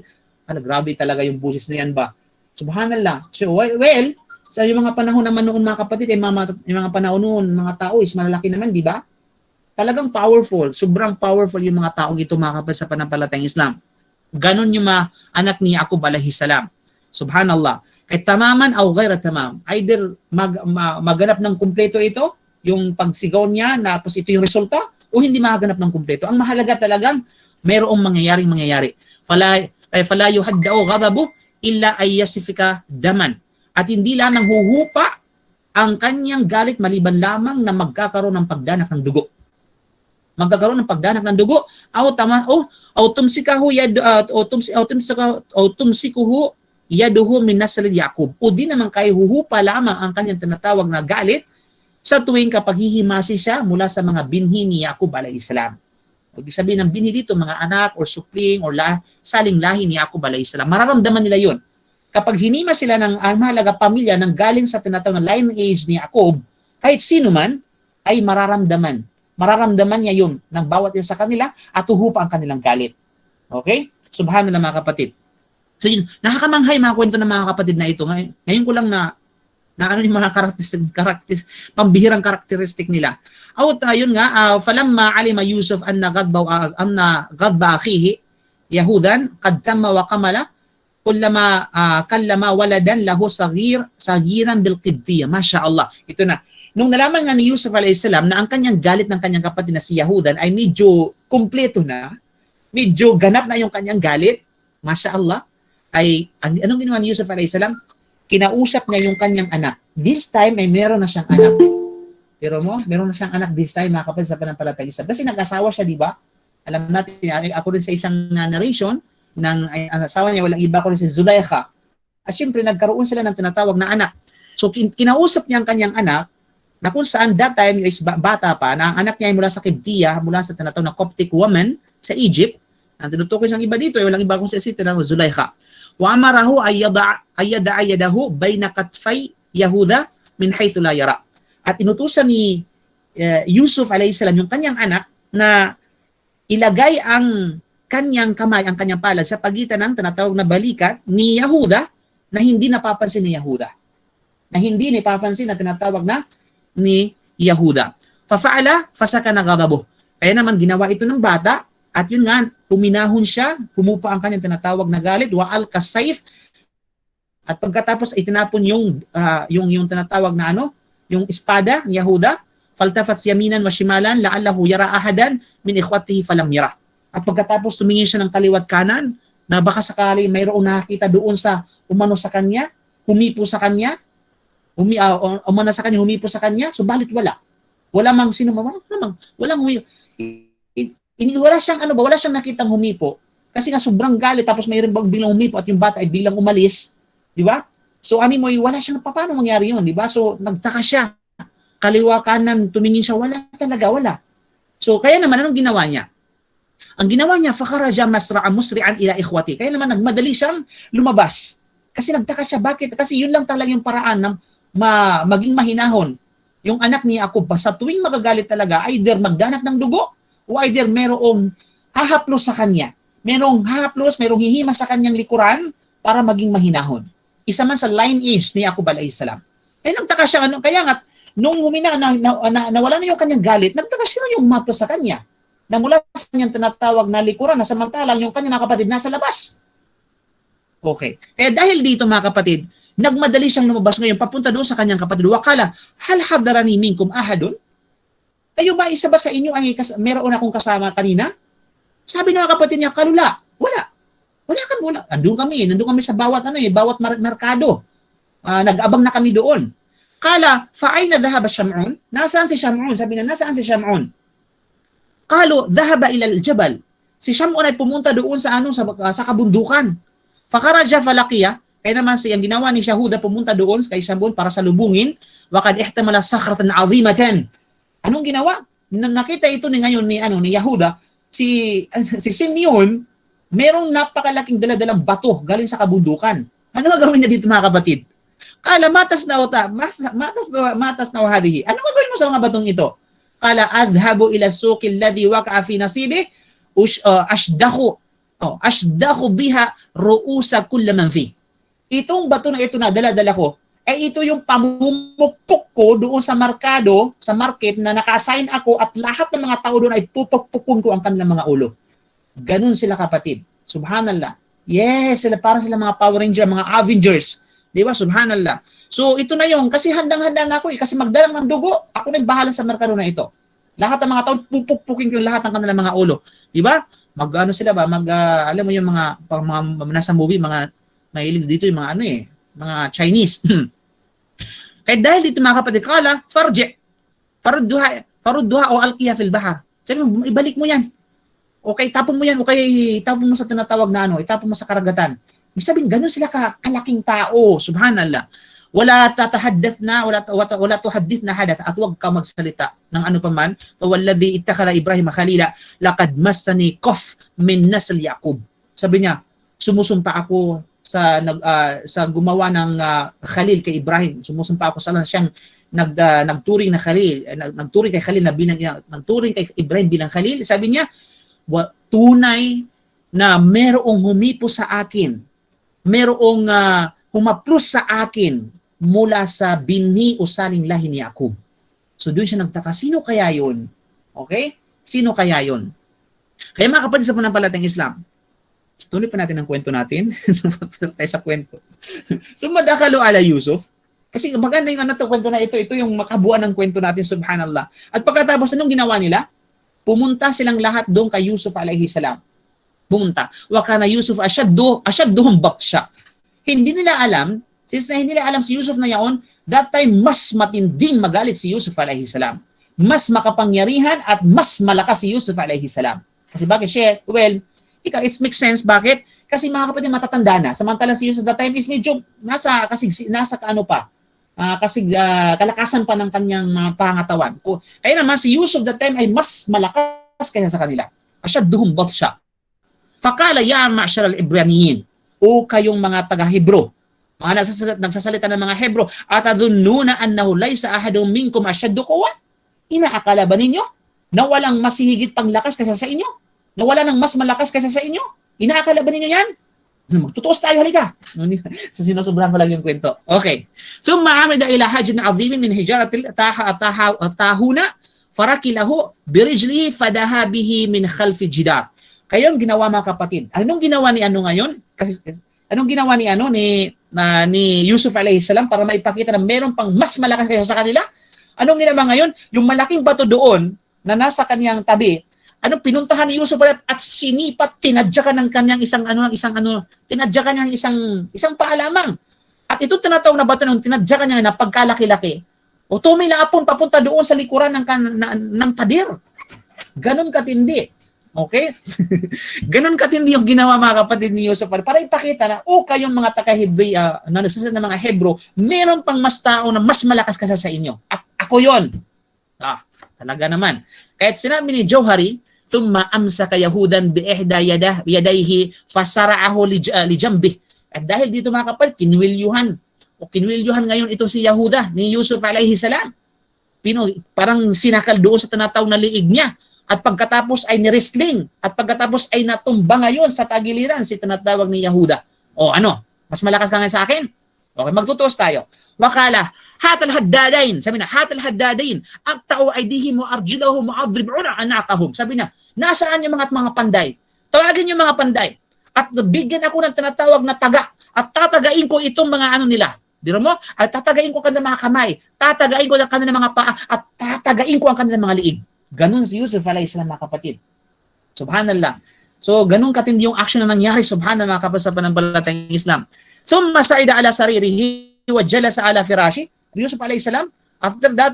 Grabe talaga yung busis na yan ba? Subhanallah. So well, sa yung mga panahon naman noon mga kapatid, yung mga panahon noon, mga tao is malalaki naman, di ba? Talagang powerful, sobrang powerful yung mga taong ito mga kapatid sa panampalatayang Islam. Ganon yung mga anak ni Yaqub alayhi salam. Subhanallah. Kahit tamaman o ghayra tamam. Either maganap ng kumpleto ito, yung pagsigaw niya, tapos ito yung resulta, o hindi maganap ng kumpleto. Ang mahalaga talagang mayroong mangyayari. Fala yuhadda'u ghadabu illa ayyasifika daman. At hindi lamang huhupa ang kanyang galit maliban lamang na magkakaroon ng pagdanak ng dugo. Magkakaroon ng pagdanak ng dugo o tumsikuhu yaduhu min nasl Yaqub. O di naman kayo huhupa lamang ang kanyang tinatawag na galit sa tuwing kapag hihimasi siya mula sa mga binhi ni Yaqub alayhi salam. Ibig sabihin ng binhi dito, mga anak or supling or saling lahi ni Yaqub alayhi salam. Mararamdaman nila yun. Kapag hinima sila ng mahalaga pamilya ng galing sa tinatawag na lineage ni Yaqub, kahit sino man, ay mararamdaman. Mararamdaman niya yun ng bawat isa sa kanila at huhupa ang kanilang galit. Okay? Subhanallah mga kapatid. So yun, nakakamanghay mga kwento ng mga kapatid na ito. Ngayon ko lang na yung mga pambihirang karakteristik nila. Yun nga, falamma alima Yusuf anna ghadba akhihi Yahudan qad tamma wa kamala kullama kallama waladan lahu sagiran bil qibtiyya. Masya Allah. Ito na. Nung nalaman nga ni Yusuf alayhi salam na ang kanyang galit ng kanyang kapatid na si Yahudan ay medyo kumpleto na, medyo ganap na yung kanyang galit, Masya Allah, ay anong ginawa ni Yusuf alayhi salam? Kinausap niya yung kanyang anak. This time ay meron na siyang anak. Pero meron na siyang anak this time mga kapatid sa panampalatayang Islam. Kasi nag-asawa siya, di ba? Alam natin, ako rin sa isang narration, ng asawa niya, walang iba ko rin si Zulaykha. At syempre, nagkaroon sila ng tinatawag na anak. So, kinausap niya ang kanyang anak, na kung saan that time, yung bata pa, na ang anak niya ay mula sa Kibtiya, mula sa tinatawag na Coptic woman sa Egypt, Ang tinutukoy ng iba dito ay walang iba kung si Zulaikha. Wa amarahu ayyada yadahu bayna katfay Yahuda min haythu la yara. At inutusan ni Yusuf alayhi salam yung kanyang anak na ilagay ang kanyang kamay, ang kanyang palad sa pagitan ng tinatawag na balikat ni Yahuda na hindi napapansin ni Yahuda. Na hindi napapansin na tinatawag na ni Yahuda. Fafa'ala fasakana ghadabuh. Kaya naman ginawa ito ng bata at yun nga, puminahon siya, pumupa ang kanyang tinatawag na galit, wa al-kasayf, at pagkatapos itinapon yung tinatawag na yung espada ni Yahuda, faltafat yaminan wa shimalan la'allahu yara ahadan min ikhwatihi falam yara. At pagkatapos tumingin siya ng kaliwat kanan na baka sakali mayroong nakakita doon sa umano sa kanya, humipo sa kanya, umano sa kanya, humipo sa kanya, subalit wala. Wala mang sino walang wala siyang nakitang humipo kasi nga sobrang galit tapos mayroon biglang humipo at yung bata ay biglang umalis, di ba? So wala siyang paano mangyari yun, di ba? So nagtaka siya, kaliwa kanan tumingin siya, wala. So kaya naman anong ginawa niya? Ang ginawa niya, fakharaja musri'an ila ikhwati. Kaya naman nagmadali siyang lumabas. Kasi nagtaka siya, bakit? Kasi yun lang talaga yung paraan na maging mahinahon. Yung anak ni Jacob, sa tuwing magagalit talaga, either magdanap ng dugo, o either merong hahaplos sa kanya. Merong hihima sa kanyang likuran para maging mahinahon. Isa man sa lineage ni Jacob alayhi salam. Kaya nagtaka siya, kaya nga, nung humina nawala na yung kanyang galit, nagtaka siya yung umaplos sa kanya. Na mula sa kanyang tinatawag na likuran, na samantalang yung kanyang mga kapatid nasa labas. Okay. Kaya dahil dito mga kapatid, nagmadali siyang lumabas ngayon papunta doon sa kanyang kapatid. Wakala, hal hadarani minkum ahadun? Kayo ba, isa ba sa inyo ay meron akong kasama kanina? Sabi ng mga kapatid niya, kalula. Wala. Wala. Nandun kami sa bawat merkado. Nag-abang na kami doon. Kala, fa'ayna dhahaba Sham'un? Nasaan si Sham'un? Sabi na, nasaan si Sham'un? Kalo, dhahaba ila al-jabal. Si Sham'un ay pumunta doon sa kabundukan. Fakaraja falaqiya, kaya naman ang ginawa ni Yahuda pumunta doon kay Sham'un para salubungin, wakad ihtamala sakhratan azimatan. Anong ginawa? Nakita ito ngayon ni Yahuda, si Simeon, merong napakalaking daladalang bato galing sa kabundukan. Ano gagawin niya dito mga kapatid? Kala matas na hadihi. Ano gagawin mo sa mga batong ito? Kala adhabu ila suqil ladhi waqa'a fi nasibi ashdahu biha ru'usa kulli man fi. Itong bato na ito na dala-dala ko, ito yung pamumupok ko doon sa markado, sa market na naka-assign ako at lahat ng mga tao doon ay pupukpukun ko ang kanilang mga ulo. Ganun sila kapatid. Subhanallah. Yes, parang sila mga Power Ranger, mga Avengers. Di ba? Subhanallah. So ito na yung, kasi handang-handa na ako kasi magdalang ng dugo, ako na bahala sa merkado na ito. Lahat ng mga tao, pupukpukin ko yung lahat ng kanilang mga ulo. Di ba? Sila ba? Alam mo yung mga nasa movie, mga mahilig dito yung mga mga Chinese. Kaya dahil dito mga kapatid, kala, farudduha o alqiya fil bahar. Sabi mo, ibalik mo yan. Okay, tapon mo yan. Okay, tapon mo sa tinatawag na itapon mo sa karagatan. Ibig sabihin, ganun sila kalaking tao. Subhanallah. Wala tatahaddath na, wala tuhaddith na hadath at huwag ka magsalita ng ano paman. Walladhi ittakhala Ibrahim khalila laqad massani qaf min nasl Yaqub. Sabi niya, sumusumpa ako sa gumawa ng Khalil kay Ibrahim. Sumusumpa ako sa siyang nagturing na Khalil, nagturing kay Khalil na bilang nagturing kay Ibrahim bilang Khalil. Sabi niya, tunay na merong humipo sa akin. Merong humaplos sa akin mula sa binhi o saling lahi ni Yaqub. So doon siya nagtaka, sino kaya yun? Okay? Sino kaya yun? Kaya mga kapatid sa panampalatayang Islam, tuloy pa natin ang kwento natin. Tayo sa kwento. So madakalo ala Yusuf. Kasi maganda yung kwento na ito. Ito yung makabuan ng kwento natin, subhanallah. At pagkatapos, anong ginawa nila? Pumunta silang lahat doon kay Yusuf alayhi salam. Pumunta. Wa kana Yusuf ashadduhum batsha. Hindi nila alam, since na hindi nila alam si Yusuf na yaon, that time mas matinding magalit si Yusuf alayhi salam. Mas makapangyarihan at mas malakas si Yusuf alayhi salam. Kasi bakit siya? Well, it makes sense. Bakit? Kasi mga kapatid matatanda na. Samantalang si Yusuf that time is medyo kalakasan pa ng kanyang mga pangatawan. Kaya naman si Yusuf that time ay mas malakas kaysa sa kanila. Ashadduhum batsha. Fakala ya ma'shar al-Ibraniyin, o kayong mga taga-Hebro, mga nagsasalita ng mga Hebro, atadhunnuna annahu laysa ahadun minkum ashaddu quwwa? Inaakala ba ninyo na walang mas higit pang lakas kaysa sa inyo? Na wala nang mas malakas kaysa sa inyo? Inaakala ba ninyo yan? Magtutuos tayo, halika. So, sinusobrahan ko lang yung kwento. Okay. Thumma amida ila hajin azimin min hijaratil tahuna farakilahu birijlihi fadahabihi min khalfi jidar. Kayong ginawa mga kapatid. Anong ginawa ni ano ngayon? Kasi anong ginawa ni ano ni Yusuf alayhi salam para maipakita na meron pang mas malakas kaysa sa kanila? Anong ginawa ngayon? Yung malaking bato doon na nasa kanyang tabi, pinuntahan ni Yusuf at sinipat, tinadyakan ng kanyang tinadyakan niya isang paa lamang. At ito tinatawag na bato nung tinadyakan niya na pagkalaki-laki. O tumilapon papunta doon sa likuran ng pader. Ganon katindi. Okay? Ganon katindi yung ginawa mga kapatid ni Yusuf para ipakita na kayong mga taga-Hebrew na nagsasalita ng mga Hebro, meron pang mas tao na mas malakas kaysa sa inyo. At ako yon. Talaga naman. Kahit sinabi ni Jauhari, thumma amsaka Yahudan bi ihda yadayhi fasara'ahu li jambih. At dahil dito mga kapatid, kinwilyuhan ngayon ito si Yahuda ni Yusuf alayhi salam. Parang sinakal doon sa tinatawag na liig niya. At pagkatapos ay ni-wrestling. At pagkatapos ay natumba ngayon sa tagiliran si tinatawag ni Yahuda. Mas malakas ka nga sa akin? Okay, magtutuos tayo. Wakala, hatal haddadain. Sabi na, hatal haddadain. Aqta'u aydihim wa arjulahum wa adrib'una anaqahum. Sabi na, nasaan yung mga panday? Tawagin yung mga panday. At bigyan ako ng tinatawag na taga. At tatagain ko itong mga nila. Biro mo? At tatagain ko ang kanilang mga kamay. Tatagain ko ang kanilang mga paa. At tatagain ko ang kanilang mga liig. Ganun si Yusuf alayhi salam mga kapatid. Subhanallah. So, ganun katindi yung action na nangyari. Subhanallah mga kapatid sa pananampalatayang Islam. Summa sa'ida ala saririhi wa jalasa ala firashi. Yusuf alayhi salam, after that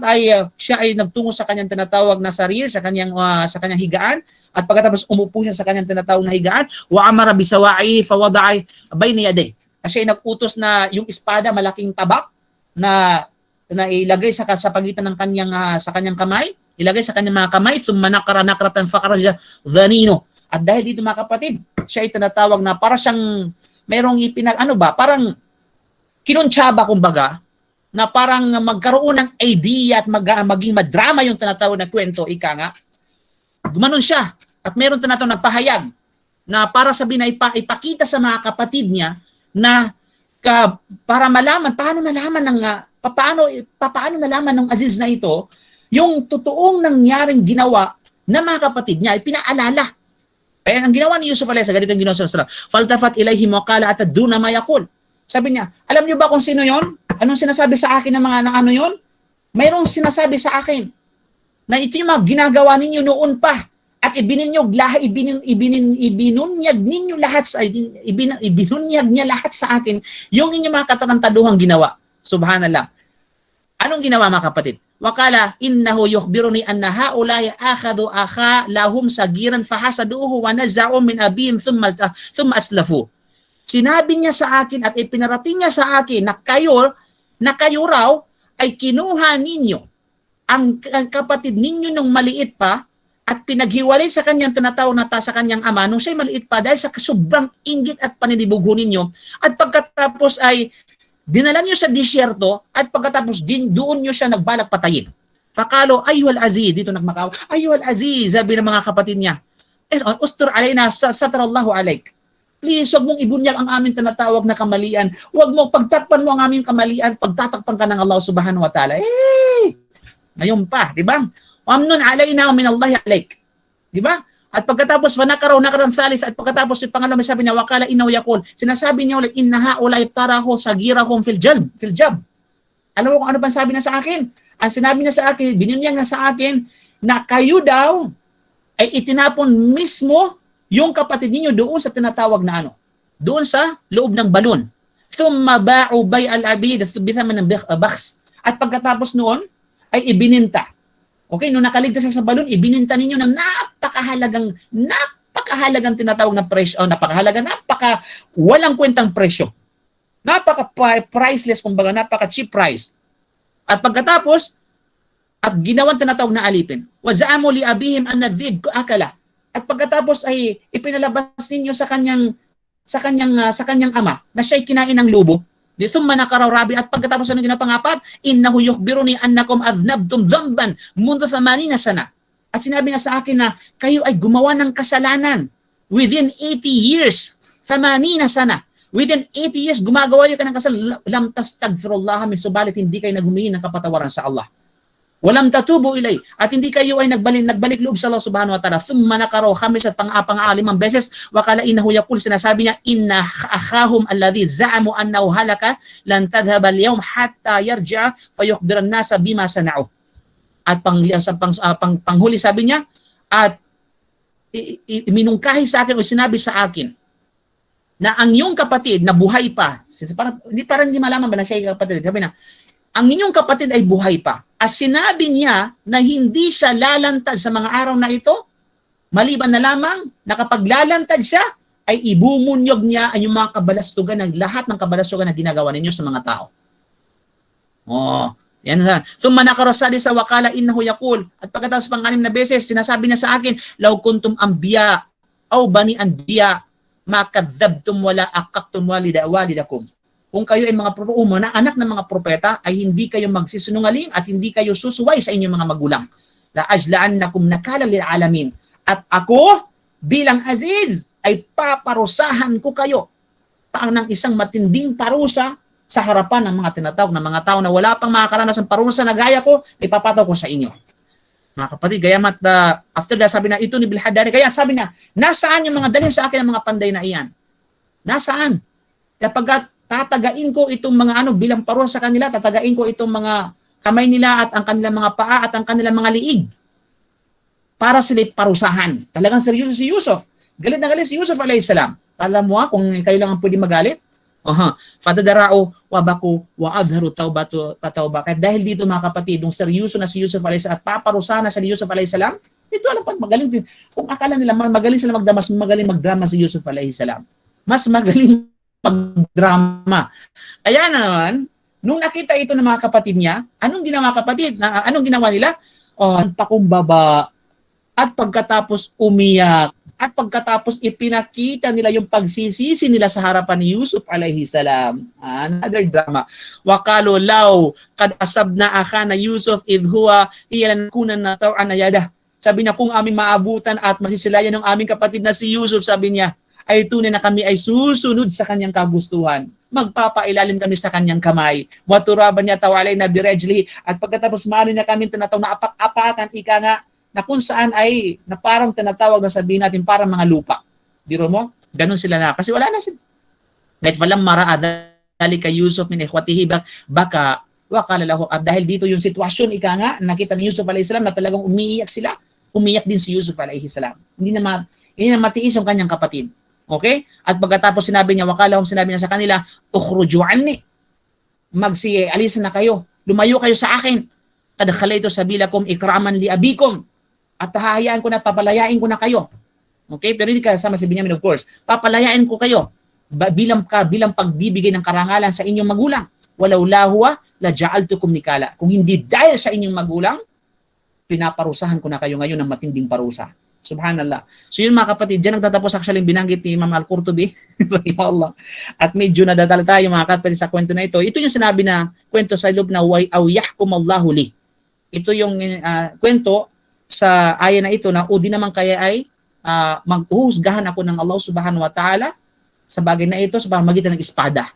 siya ay nagtungo sa kanyang tinatawag na sarir, sa kanyang higaan, at pagkatapos umupo siya sa kanyang tinatawag na higaan, wa amara bisawa'i fa wada'a bayna yaday. Siya ay nag-utos na yung espada malaking tabak na ilagay sa pagitan ng sa kanyang kamay, ilagay sa kanyang mga kamay, thumma nakratan fakhraja dhanino. At dahil dito mga kapatid, siya ay tinatawag na para siyang merong parang kinuntsaba kumbaga, na parang magkaroon ng idea at maging madrama yung tinatawag na kwento, ika nga. Gumanon siya. At meron tinatawag na pahayag na para sabihin na ipakita sa mga kapatid niya na para malaman, paano nalaman ng Aziz na ito, yung totoong nangyaring ginawa na mga kapatid niya ay pinaalala. Kaya ang ginawa ni Yusuf alayhi, ganito yung ginawa sa Surah. Faltafat ilayhi maqala ataduna ma yaqul. Sabi niya, alam niyo ba kung sino yon? Anong sinasabi sa akin ng mga yon? Mayroong sinasabi sa akin na ito yung mga ginagawa ninyo noon pa at ibinunyag niya lahat sa akin yung inyong mga katarantaduhang ginawa. Subhanallah. Anong ginawa mga kapatid? Wakala innahu yukhbiruni anna haula'i akhadhu akha lahum sagiran fahasaduhu wa naza'u min abihim thumma aslafu. Sinabi niya sa akin at ipinarating niya sa akin na kayo raw ay kinuha ninyo ang kapatid ninyo nung maliit pa at pinaghiwalay sa kanyang tinatawag na sa kanyang ama nung siya'y maliit pa dahil sa sobrang inggit at paninibugo ninyo. At pagkatapos ay dinala niyo sa disyerto at pagkatapos doon niyo siya nagbalak patayin. Fakalo, ayyuhal aziz, dito nagmakaw, ayyuhal aziz, sabi ng mga kapatid niya, ustur alayna satrallahu alayk. Please, wag mong ibunyag ang aming tinatawag na kamalian. Wag mong pagtakpan mo ang aming kamalian, pagtatakpan ka ng Allah subhanahu wa ta'ala. Ngayon pa, di ba? Amnun alayna min Allah alayk. Di ba? At pagkatapos nakaran thalith at pagkatapos yung pangalawa sabi niya wakala inaw yaqul. Sinasabi niya ulit inna haula iftarahu sagirahum fil jab. Alam mo kung ano pa sabi niya sa akin? Ang sinabi niya sa akin, binunyag niya sa akin na kayo daw ay itinapon mismo yung kapatid niyo doon sa tinatawag na doon sa loob ng balon. Thumma ba'u bay al-abid bithaman ng bakhs. At pagkatapos noon ay ibininta. Okay, nung nakaligtas siya sa balon, ibininta ninyo ng napakahalagang tinatawag na presyo, walang kwentang presyo. Priceless, kumbaga, napaka-cheap price. At pagkatapos, at ginawang tinatawag na alipin. Wa za'amu li abihim an nadhib akala. At pagkatapos ay ipinalabas ninyo sa kanyang ama na siya'y kinain ng lubo. Thumma nakaraw Rabi, at pagkatapos ano ginapangapat, innahu yukhbiruni annakum adhnabtum dhanban mundu 80 sana. At sinabi na sa akin na kayo ay gumawa ng kasalanan within 80 years. 80 sana. Within 80 years, gumagawa kayo ng kasalanan. Lam tastagfirullah min, subalit hindi kayo naghumingi ng kapatawaran sa Allah. Walam tatubu ilay, at hindi kayo ay nagbalik loob sa Allah subhanahu wa ta'ala. Thumma nakaraw khamis, at pang-alimang beses, wakala innahu yaqul, sinasabi niya, inna akhahum alladhi za'amu annahu halaka lan tadhhab al-yawm hatta yarji'a fayukhbiran nasa bima sana'u. At panghuli sabi niya, at minungkahi sa akin o sinabi sa akin na ang iyong kapatid na buhay pa, parang hindi malaman ba na siya yung kapatid, sabi na, ang inyong kapatid ay buhay pa. At sinabi niya na hindi siya lalantad sa mga araw na ito, maliban na lamang na kapag lalantad siya, ay ibumunyog niya ang yung mga kabalastugan, ng lahat ng kabalastugan na ginagawa ninyo sa mga tao. Oh, yan na. Thumma nakarasali sa wakala innahu yaqul, at pagkatapos pang-anim na beses, sinasabi niya sa akin, law kuntum anbiya aw bani anbiya ma kadzabtum wala aqaqtum walidakum. Kung kayo ay mga na anak ng mga propeta, ay hindi kayo magsisinungaling at hindi kayo susuway sa inyong mga magulang. La ajla'annakum nakala lil alamin. At ako bilang Aziz ay paparusahan ko kayo ng isang matinding parusa sa harapan ng mga tinatawag na mga tao na wala pang makakaranas ng parusa na gaya ko, ipapataw ko sa inyo. Mga kapatid, gaya after that, sabi na ito ni Bilhadani, kaya sabi na, nasaan yung mga dalhin sa akin ng mga panday na iyan? Nasaan? Kapag tatagain ko itong mga bilang parusa sa kanila, tatagain ko itong mga kamay nila at ang kanilang mga paa at ang kanilang mga liig para sila parusahan. Talagang seryoso si Yusuf. Galit na galit si Yusuf alayhis salam. Alam mo kung kayo lang ang pwede magalit? Fadadarao wabaku wa adharu tawba. Kahit dahil dito mga kapatid, nung seryoso na si Yusuf alayhis salam at paparusahan na si Yusuf alayhis salam, ito alam pag magaling din. Kung akala nila magaling sila magdamas, magaling magdrama si Yusuf alayhis salam. Mas magaling magdrama. Kaya naman, nung nakita ito ng mga kapatid niya, anong ginawa kapatid? Anong ginawa nila? Pakumbaba. At pagkatapos umiyak. At pagkatapos ipinakita nila yung pagsisisi nila sa harapan ni Yusuf alayhis salam. Another drama. Waqalu law kad asabna akhana Yusuf idh huwa iyalankunan na taw'an yada. Sabi niya, kung aming maabutan at masisilayan ng aming kapatid na si Yusuf, sabi niya, ay tunay na kami ay susunod sa kanyang kagustuhan. Magpapailalim kami sa kanyang kamay. Waturaban niya tawalay na birejli. At pagkatapos maano niya kami tinatawag na apak-apakan, ika nga, na kung saan ay na parang tinatawag na sabihin natin parang mga lupa. Biro mo? Ganun sila na. Kasi wala na sila. Kahit walang maraadali kay Yusuf min ikhwatihi baka wakala lahu. At dahil dito yung sitwasyon, ika nga, nakita ni Yusuf alayhis salam na talagang umiiyak sila. Umiyak din si Yusuf alayhis salam. Hindi na matiis yung kanyang kapatid. Okay? At pagkatapos sinabi niya, sinabi niya sa kanila, ukhruju anni. Alisan na kayo. Lumayo kayo sa akin. Kad khalaytu sabilakum ikraman li abikum. At hahayaan ko na, papalayain ko na kayo. Okay? Pero hindi kasama si Binyamin, of course. Papalayain ko kayo bilang pagbibigay ng karangalan sa inyong magulang. Walau lahwa la ja'altukum nikala. Kung hindi dahil sa inyong magulang, pinaparusahan ko na kayo ngayon ng matinding parusa. Subhanallah. So yun mga kapatid, dyan nagtatapos actually binanggit ni Imam Al-Qurtubi. Allah. At medyo nadadala tayo mga kapatid sa kwento na ito. Ito yung sinabi na kwento sa loob na aw yahkum Allahu li. Ito yung kwento sa aya na ito na o di naman kaya ay maghuhusgahan ako ng Allah subhanahu wa ta'ala sa bagay na ito sa pamamagitan ng espada.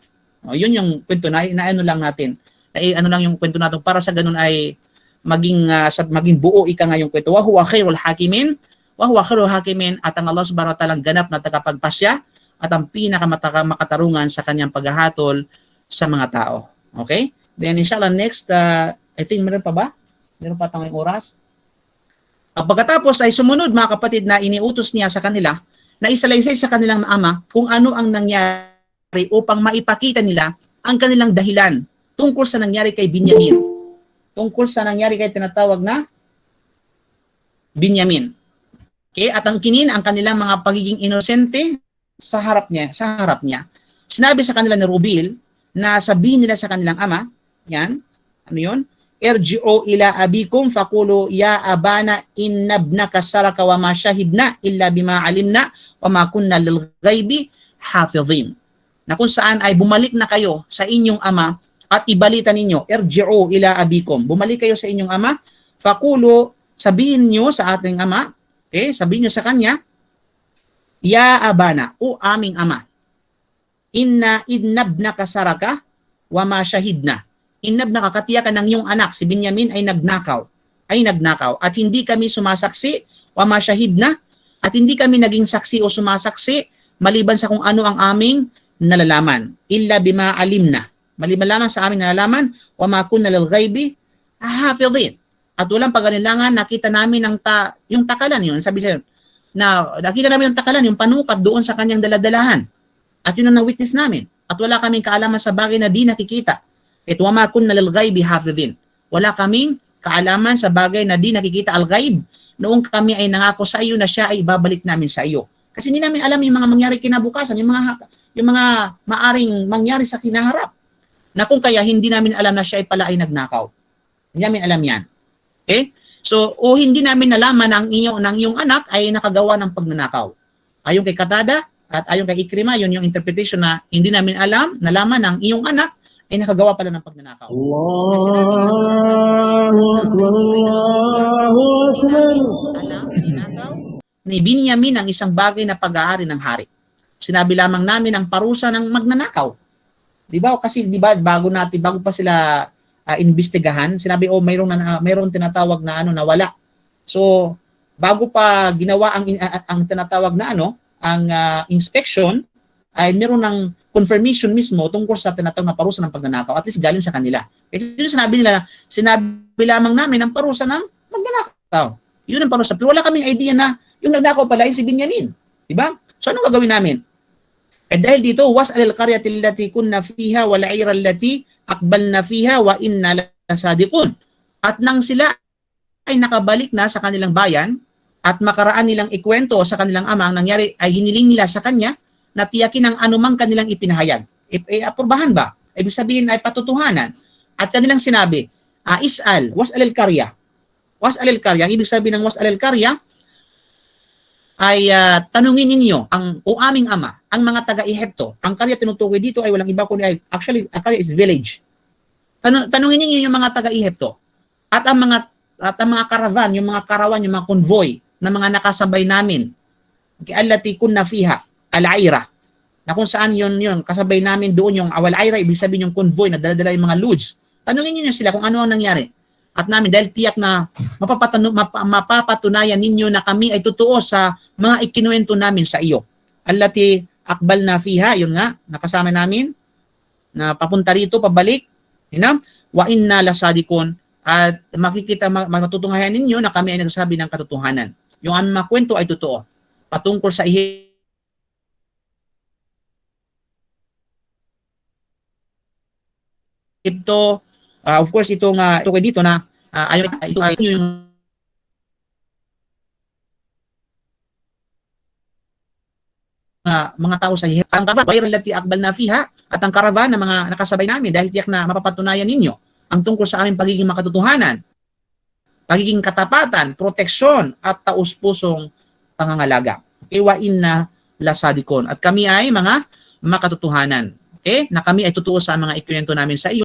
Yun yung kwento na ano lang natin. Ano lang yung kwento natin para sa ganun ay maging buo ika nga yung kwento. Wa huwa khairul hakimin. Wa khairul hakimin, at ang Allah subhanahu wa ta'ala ganap na tagapagpasya at ang pinakamakatarungan sa kanyang paghahatol sa mga tao. Okay? Then inshallah next, I think meron pa ba? Meron pa tayong oras? Pagkatapos ay sumunod mga kapatid na iniutos niya sa kanila na isalaysay sa kanilang ama kung ano ang nangyari upang maipakita nila ang kanilang dahilan tungkol sa nangyari kay Binyamin. Tungkol sa nangyari kay tinatawag na Binyamin. Okay? At ang kinin ang kanilang mga pagiging inosente sa harap niya. Sinabi sa kanila ni Rubil na sabihin nila sa kanilang ama, yan, ano yun? irji'u ila abikum faqulu ya abana inna ibnaka saraka wa ma shahidna illa bima alimna wa ma kunna lil ghaibi hafizin. Na kung saan ay bumalik na kayo sa inyong ama at ibalita ninyo, irji'u ila abikum. Bumalik kayo sa inyong ama, faqulu, sabihin niyo sa ating ama, okay, sabihin niyo sa kanya, ya abana, o aming ama, inna idnabnaka saraka wa ma shahidna. Inabnaka, katiyakan ng iyong anak, si Binyamin ay nagnakaw, at hindi kami sumasaksi, wa ma shahidna, at hindi kami naging saksi o sumasaksi, maliban sa kung ano ang aming nalalaman. Illa bima alimna, maliban lamang sa aming nalalaman, wa ma kunna lil ghaibi hafizin. At walang pag-anilangan, nakita namin yung takalan yun, sabi siya, na nakita namin yung takalan, yung panukat doon sa kanyang daladalahan. At yun ang na-witness namin. At wala kaming kaalaman sa bagay na di nakikita. At wa ma kunna lil ghaibi hafizin. Wala kaming kaalaman sa bagay na di nakikita al-ghaib. Noong kami ay nangako sa iyo na siya ay babalik namin sa iyo. Kasi hindi namin alam yung mga mangyari kinabukasan, yung mga maaring mangyari sa kinaharap. Na kung kaya hindi namin alam na siya ay pala ay nagnakaw. Hindi namin alam yan. Okay? So, o hindi namin nalaman ng iyong anak ay nakagawa ng pagnanakaw. Ayon kay Qatada at ayon kay Ikrima, yun yung interpretation na hindi namin nalaman ng iyong anak ay nakagawa pala ng pagnanakaw. Alam na inakaw ni Binyamin ang isang bagay na pag-aari ng hari. Sinabi lamang namin ang parusa ng magnanakaw. Di ba? Kasi di ba bago pa sila investigahan, sinabi mayroong tinatawag na nawala. So bago pa ginawa ang tinatawag na ang inspection, ay meron ng confirmation mismo tungkol sa tinatawag na parusa ng pagnanakaw, at least galing sa kanila. Ito yung sinabi lamang namin ang parusa ng magnanakaw. Yun ang parusa. Pero wala kaming idea na yung nagnakaw pala ay si Binyamin. Diba? So anong gagawin namin? Dahil dito, was'alil qaryati allati kunna fiha wal 'ira allati aqbalna fiha wa inna lasadiqun. At nang sila ay nakabalik na sa kanilang bayan at makaraan nilang ikwento sa kanilang ama, ang nangyari ay hiniling nila sa kanya na tiyakin ang anumang kanilang ipinahayag. Apurbahan ba? Ibig sabihin ay patutuhanan. At kanilang sinabi, is'al, was'alil qarya. Was'alil qarya, ibig sabihin ng was'alil qarya ay tanungin ninyo o aming ama, ang mga taga-Ehipto. Ang karya tinutukoy dito ay walang iba kundi actually, ang karya is village. Tanungin ninyo yung mga taga-Ehipto at ang mga caravan, yung mga karawan, yung mga convoy na mga nakasabay namin. Allati kunna fiha al-'ira. Na kung saan yun kasabay namin doon yung awal-'ira, ibig sabihin yung convoy na dala-dala yung mga loads. Tanungin niyo sila kung ano ang nangyari. At namin, dahil tiyak na mapapatunayan ninyo na kami ay totoo sa mga ikinuwento namin sa iyo. Allati akbalna fiha, yun nga, nakasama namin, na papunta rito, pabalik, wa inna lasadikun, at matutungayan ninyo na kami ay nagsasabi ng katotohanan. Yung aming mga kwento ay totoo. Patungkol sa Ehipto, of course, ito kayo dito na ito yung mga tao sa Ehipto. Ang karavan, lati akbal na fiha, at ang karavan na mga nakasabay namin dahil tiyak na mapapatunayan ninyo ang tungkol sa aming pagiging makatotohanan, pagiging katapatan, proteksyon, at taus-pusong pangangalaga. Okay, wa inna lasadikon. At kami ay mga makatotohanan. Okay? Na kami ay totoo sa mga ikwento namin sa iyo.